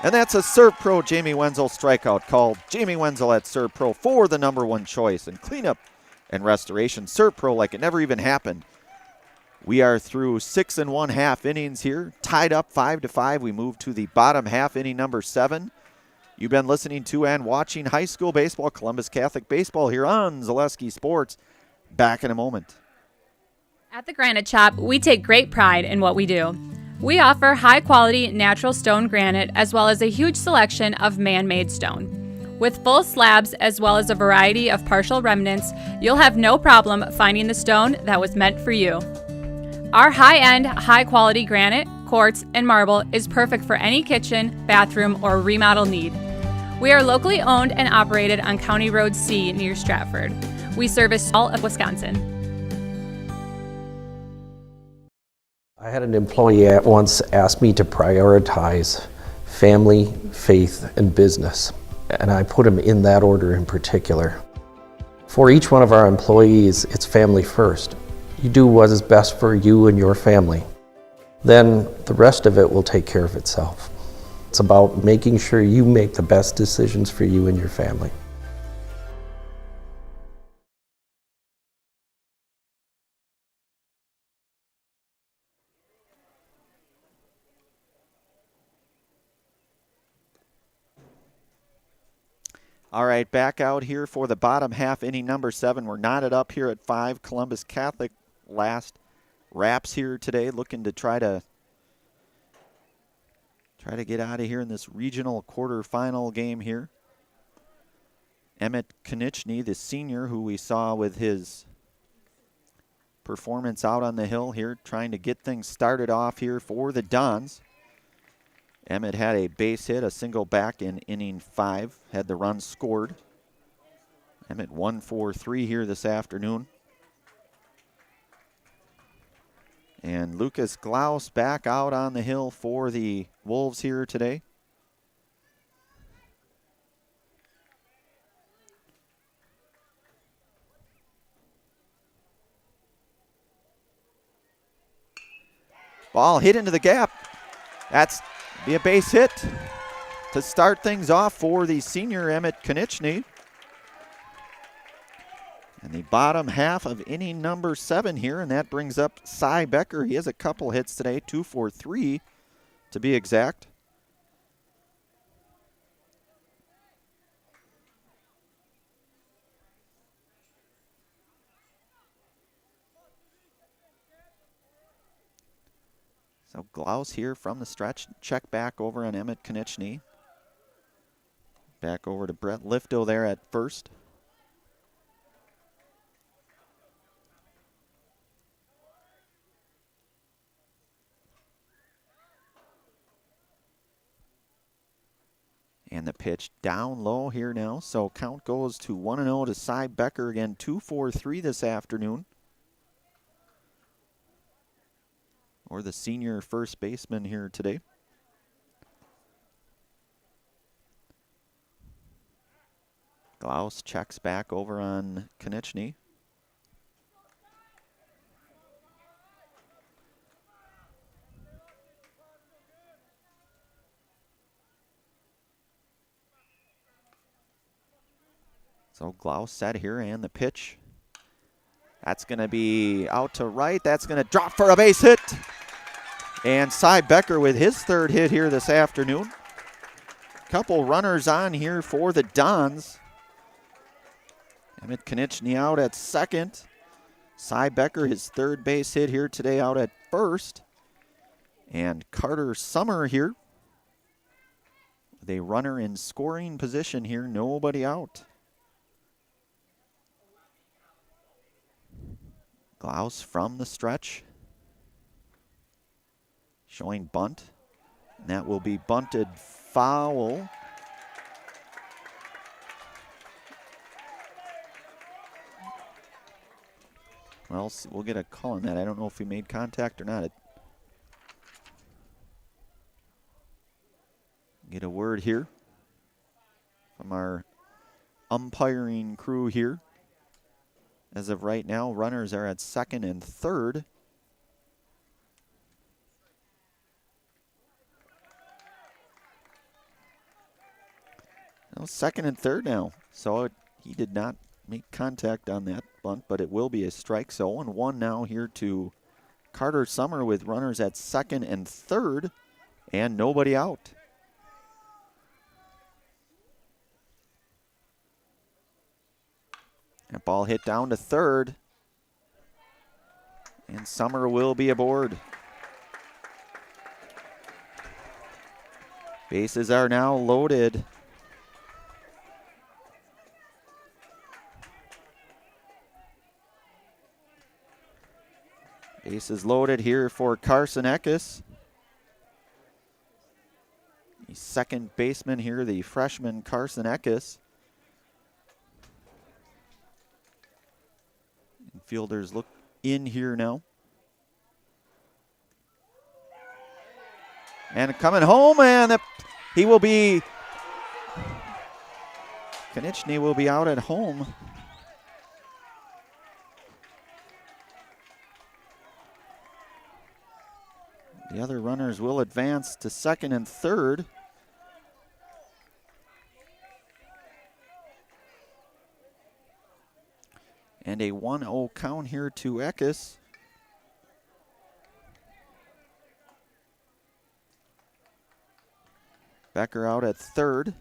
And that's a Serve Pro Jamie Wenzel strikeout called. Jamie Wenzel at Serve Pro for the #1 choice. And cleanup and restoration. Serve Pro like it never even happened. We are through 6 1/2 innings here. Tied up 5-5. We move to the bottom half, inning number 7. You've been listening to and watching high school baseball, Columbus Catholic Baseball here on Zaleski Sports. Back in a moment. At the Granite Shop, we take great pride in what we do. We offer high-quality natural stone granite as well as a huge selection of man-made stone. With full slabs as well as a variety of partial remnants, you'll have no problem finding the stone that was meant for you. Our high-end, high-quality granite, quartz, and marble is perfect for any kitchen, bathroom, or remodel need. We are locally owned and operated on County Road C near Stratford. We service all of Wisconsin. I had an employee at once ask me to prioritize family, faith, and business, and I put them in that order in particular. For each one of our employees, it's family first. You do what is best for you and your family. Then the rest of it will take care of itself. It's about making sure you make the best decisions for you and your family. All right, back out here for the bottom half, inning number 7. We're knotted up here at 5. Columbus Catholic last wraps here today, looking to try to get out of here in this regional quarterfinal game here. Emmett Konieczny, the senior, who we saw with his performance out on the hill here, trying to get things started off here for the Dons. Emmett had a base hit, a single back in inning 5, had the run scored. Emmett 1 for 3 here this afternoon. And Lucas Glaus back out on the hill for the Wolves here today. Ball hit into the gap. That's be a base hit to start things off for the senior Emmett Konieczny. And the bottom half of inning number 7 here, and that brings up Cy Becker. He has a couple hits today, 2 for 3 to be exact. So Glaus here from the stretch. Check back over on Emmett Konieczny. Back over to Brett Lifto there at first. And the pitch down low here now. So count goes to 1-0 to Cy Becker again. 2 for 3 this afternoon. Or the senior first baseman here today. Glaus checks back over on Konieczny. So Glaus set here, and the pitch. That's going to be out to right. That's going to drop for a base hit. And Cy Becker with his third hit here this afternoon. Couple runners on here for the Dons. Emmett Konieczny out at second. Cy Becker, his third base hit here today, out at first. And Carter Summer here with a runner in scoring position here, nobody out. Glaus from the stretch. Showing bunt. And that will be bunted foul. Well, we'll get a call on that. I don't know if he made contact or not. Get a word here from our umpiring crew here. As of right now, runners are at second and third. Well, second and third now. So he did not make contact on that bunt, but it will be a strike. So 0-1 now here to Carter Summer with runners at second and third and nobody out. That ball hit down to third. And Summer will be aboard. Bases are now loaded. Bases loaded here for Carson Eckes. The second baseman here, the freshman Carson Eckes. Fielders look in here now. And coming home, and he will be, Konieczny will be out at home. The other runners will advance to second and third. And a 1-0 count here to Eckes. Becker out at third.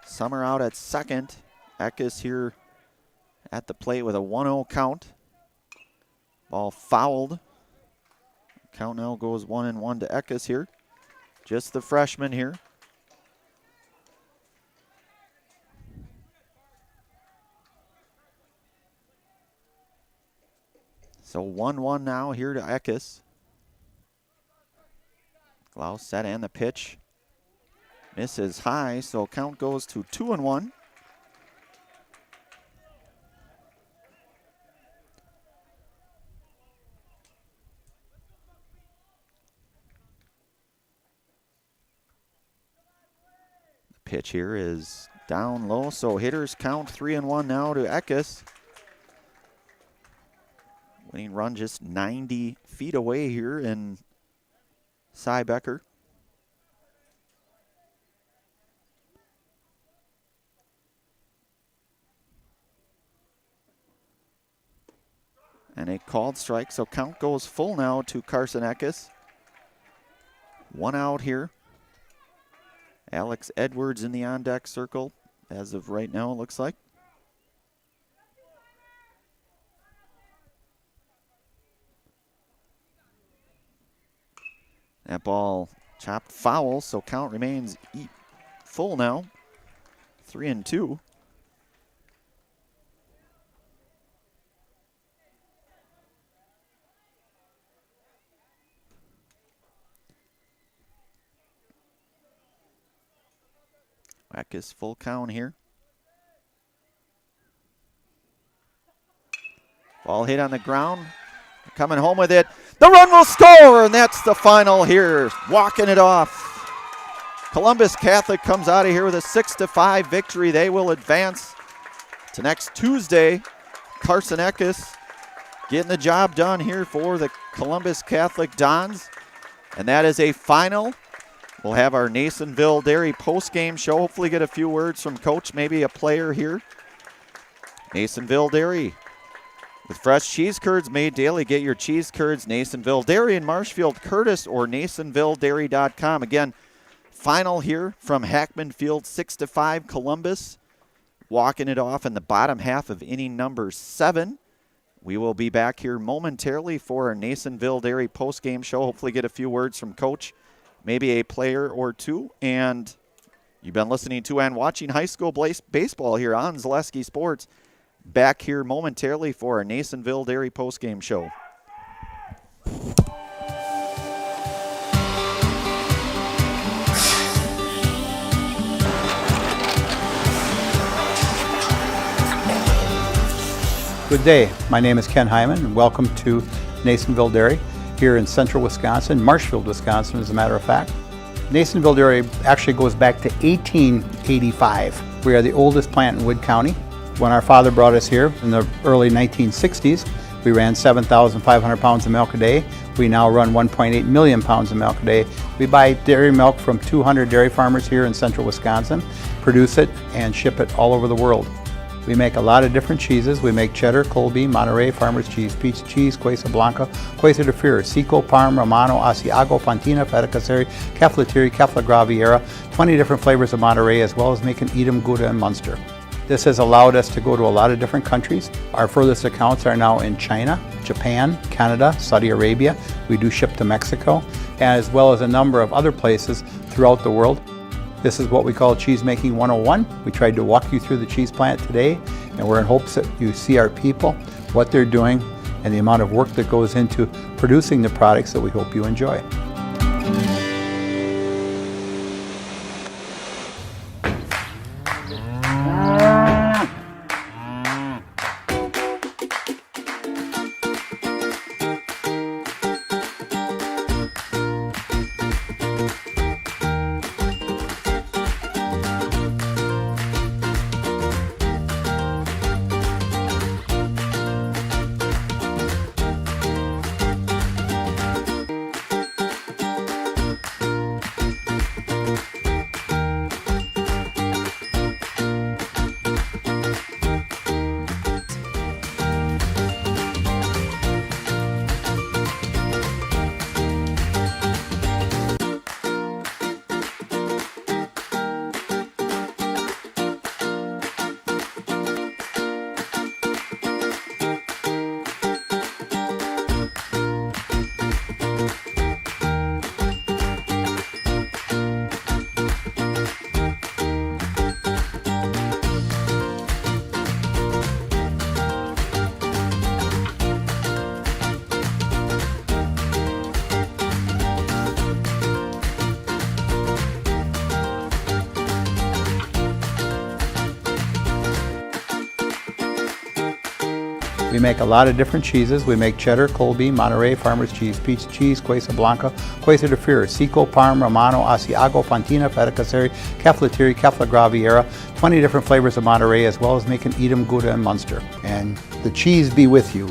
Summer out at second. Eckes here at the plate with a 1-0 count. Ball fouled. Count now goes 1-1 to Eckes here. Just the freshman here. So 1-1 now here to Eckes. Glaus set and the pitch. Misses high, so count goes to 2-1. The pitch here is down low, so hitters count 3-1 now to Eckes. Winning run just 90 feet away here in Cy Becker. And a called strike, so count goes full now to Carson Eckes. 1 out here. Alex Edwards in the on-deck circle as of right now, it looks like. That ball chopped foul, so count remains full now. 3-2. Eckes full count here. Ball hit on the ground. Coming home with it. The run will score, and that's the final here. Walking it off. Columbus Catholic comes out of here with a 6-5 victory. They will advance to next Tuesday. Carson Eckes getting the job done here for the Columbus Catholic Dons. And that is a final. We'll have our Nasonville Dairy post-game show. Hopefully get a few words from Coach, maybe a player here. Nasonville Dairy with fresh cheese curds made daily. Get your cheese curds, Nasonville Dairy in Marshfield, Curtis, or NasonvilleDairy.com. Again, final here from Hackman Field, 6-5 Columbus. Walking it off in the bottom half of inning number 7. We will be back here momentarily for our Nasonville Dairy post-game show. Hopefully get a few words from Coach, maybe a player or two. And you've been listening to and watching high school baseball here on Zaleski Sports. Back here momentarily for our Nasonville Dairy postgame show. Good day. My name is Ken Hyman, and welcome to Nasonville Dairy here in central Wisconsin, Marshfield, Wisconsin, as a matter of fact. Nasonville Dairy actually goes back to 1885. We are the oldest plant in Wood County. When our father brought us here in the early 1960s, we ran 7,500 pounds of milk a day. We now run 1.8 million pounds of milk a day. We buy dairy milk from 200 dairy farmers here in central Wisconsin, produce it, and ship it all over the world. We make a lot of different cheeses. We make cheddar, Colby, Monterey, Farmer's Cheese, Peach Cheese, Quesa Blanca, Quesa de Fure, Seco, Parm, Romano, Asiago, Fontina, Feta Caseri, Cafetieri, Cafla Graviera, 20 different flavors of Monterey, as well as making Edam, Gouda, and Munster. This has allowed us to go to a lot of different countries. Our furthest accounts are now in China, Japan, Canada, Saudi Arabia. We do ship to Mexico, as well as a number of other places throughout the world. This is what we call Cheese Making 101. We tried to walk you through the cheese plant today, and we're in hopes that you see our people, what they're doing, and the amount of work that goes into producing the products that we hope you enjoy. We make a lot of different cheeses. We make cheddar, Colby, Monterey, Farmer's Cheese, Peach Cheese, Quesa Blanca, Quesa de Fure, Seco, Parm, Romano, Asiago, Fontina, Feta Caseri, Cafetieri, Cafla Graviera, 20 different flavors of Monterey, as well as making Edam, Gouda, and Munster. And the cheese be with you.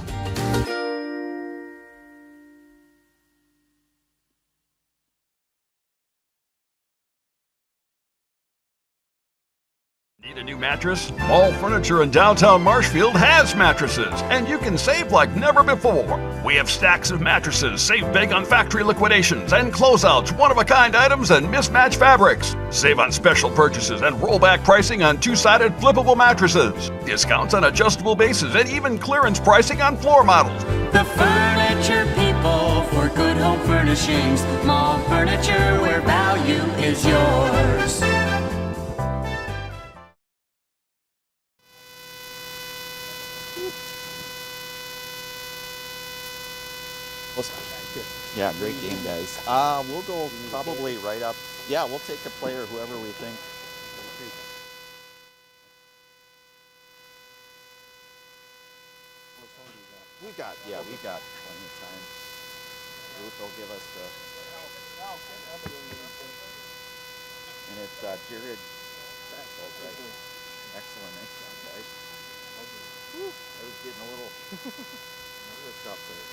Need a new mattress? Mall Furniture in downtown Marshfield has mattresses, and you can save like never before. We have stacks of mattresses, save big on factory liquidations and closeouts, one-of-a-kind items, and mismatched fabrics. Save on special purchases and rollback pricing on two-sided flippable mattresses. Discounts on adjustable bases and even clearance pricing on floor models. The furniture people for good home furnishings. Mall Furniture, where value is yours. Yeah, great game, guys. We'll go probably right up. Yeah, we'll take a player, whoever we think. We've got plenty of time. Ruth will give us the. And it's Jared Traxel, right? Excellent, nice job, guys. Whew, I was getting a little nervous up there.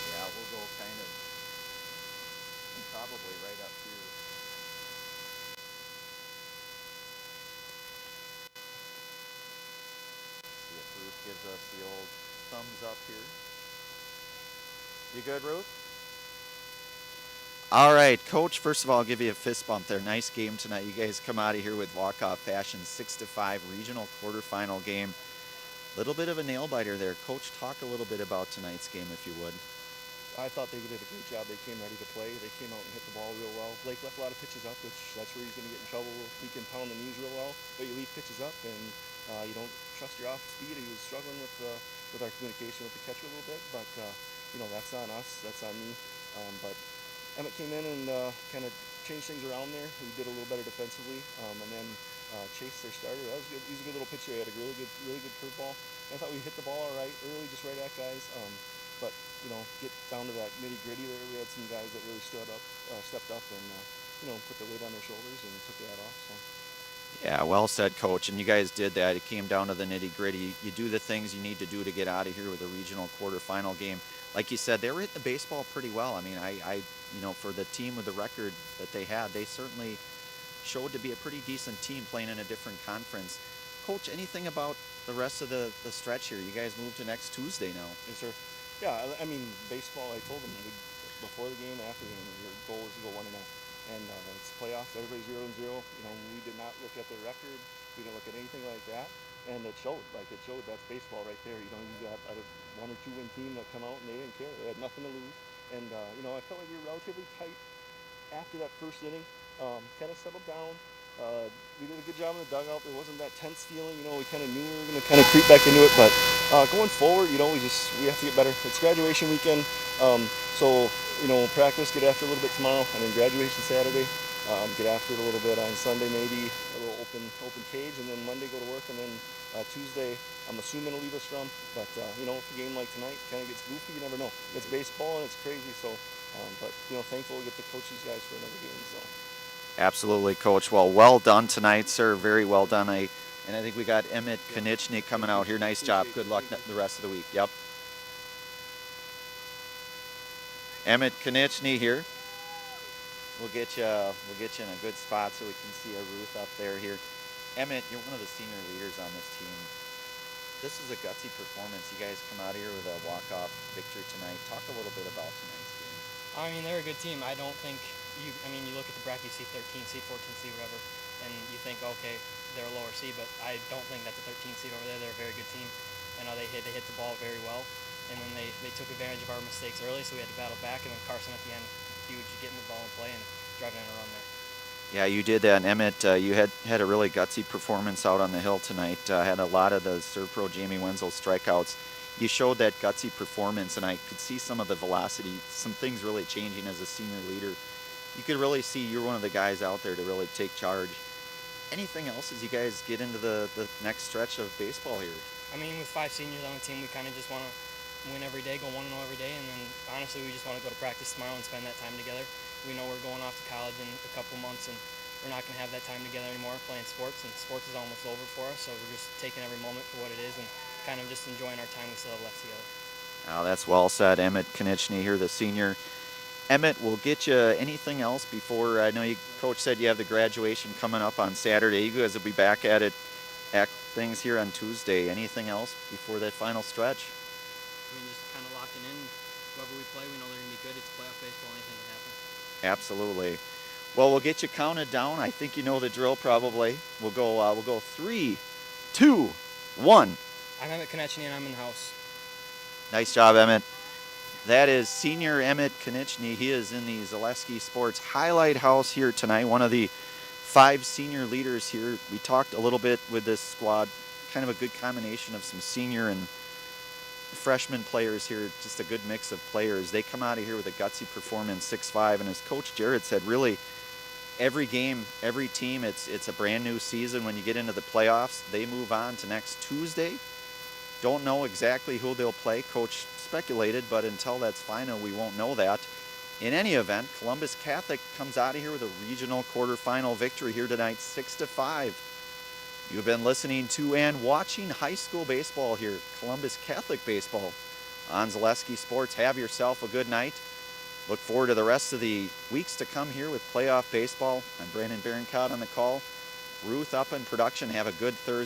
Yeah, we'll go kind of probably right up here. See if Ruth gives us the old thumbs up here. You good, Ruth? All right, Coach, first of all, I'll give you a fist bump there. Nice game tonight. You guys come out of here with walk-off fashion, 6-5 regional quarterfinal game. Little bit of a nail-biter there. Coach, talk a little bit about tonight's game, if you would. I thought they did a great job. They came ready to play. They came out and hit the ball real well. Blake left a lot of pitches up, which that's where he's going to get in trouble. He can pound the knees real well, but you leave pitches up and you don't trust your off speed. He was struggling with our communication with the catcher a little bit, but that's on us. That's on me. But Emmett came in and kind of changed things around there. We did a little better defensively, and then Chase, their starter, that was good. He was a good little pitcher. He had a really good curveball. I thought we hit the ball all right early, just right at guys. But get down to that nitty gritty there. We had some guys that really stepped up, and put the weight on their shoulders and took that off. So. Yeah, well said, Coach. And you guys did that. It came down to the nitty gritty. You do the things you need to do to get out of here with a regional quarterfinal game. Like you said, they were hitting the baseball pretty well. I mean, I for the team with the record that they had, they certainly showed to be a pretty decent team playing in a different conference. Coach, anything about the rest of the stretch here? You guys move to next Tuesday now. Yes, sir. Yeah, I mean, baseball, I told them before the game, after the game, your goal is to go 1-0. And it's playoffs, everybody's 0-0. We did not look at their record. We didn't look at anything like that. And it showed, that's baseball right there. You got a 1 or 2 win team that come out and they didn't care. They had nothing to lose. And, I felt like we were relatively tight after that first inning. Kind of settled down. We did a good job in the dugout. There wasn't that tense feeling. We kind of knew we were going to kind of creep back into it. But going forward, we have to get better. It's graduation weekend. So practice, get after a little bit tomorrow, and then graduation Saturday. Get after it a little bit on Sunday, maybe a little open cage, and then Monday go to work, and then Tuesday, I'm assuming it'll leave us from. But if a game like tonight kind of gets goofy, you never know. It's baseball and it's crazy. So, but thankful to get to coach these guys for another game. So. Absolutely, Coach. Well done tonight, sir. Very well done. And I think we got Emmett Konieczny coming out here. Nice job. Good luck the rest of the week. Yep. Emmett Konieczny here. We'll get you in a good spot so we can see a Ruth up there here. Emmett, you're one of the senior leaders on this team. This is a gutsy performance. You guys come out here with a walk-off victory tonight. Talk a little bit about tonight's game. I mean, they're a good team. I don't think you look at the bracket, you see 13 seed, 14 seed, whatever, and you think, okay, they're a lower seed, but I don't think that's a 13 seed over there. They're a very good team. They hit the ball very well, and then they took advantage of our mistakes early, so we had to battle back, and then Carson at the end, huge, getting the ball in play and driving in a run there. Yeah, you did that. And Emmett, you had a really gutsy performance out on the hill tonight. Had a lot of the Serve Pro Jamie Wenzel strikeouts. You showed that gutsy performance, and I could see some of the velocity, some things really changing as a senior leader. You could really see you're one of the guys out there to really take charge. Anything else as you guys get into the next stretch of baseball here? I mean, with 5 seniors on the team, we kind of just want to win every day, go 1-0 every day, and then honestly, we just want to go to practice tomorrow and spend that time together. We know we're going off to college in a couple months, and we're not going to have that time together anymore playing sports, and sports is almost over for us, so we're just taking every moment for what it is and kind of just enjoying our time we still have left together. Oh, that's well said. Emmett Konieczny here, the senior. Emmett, we'll get you anything else before, I know you, Coach said you have the graduation coming up on Saturday. You guys will be back at it, at things here on Tuesday. Anything else before that final stretch? I mean, just kind of locking in. Whoever we play, we know they're going to be good. It's playoff baseball. Anything can happen. Absolutely. Well, we'll get you counted down. I think you know the drill probably. We'll go 3, 2, 1. I'm Emmett Konechny, and I'm in the house. Nice job, Emmett. That is senior Emmett Konechny. He is in the Zaleski Sports Highlight House here tonight, one of the 5 senior leaders here. We talked a little bit with this squad, kind of a good combination of some senior and freshman players here, just a good mix of players. They come out of here with a gutsy performance, 6-5, and as Coach Jarrett said, really every game, every team, it's a brand new season. When you get into the playoffs, they move on to next Tuesday. Don't know exactly who they'll play. Coach speculated, but until that's final, we won't know that. In any event, Columbus Catholic comes out of here with a regional quarterfinal victory here tonight, 6-5. You've been listening to and watching high school baseball here, Columbus Catholic baseball on Zaleski Sports. Have yourself a good night. Look forward to the rest of the weeks to come here with playoff baseball. I'm Brandon Berencott on the call. Ruth up in production. Have a good Thursday.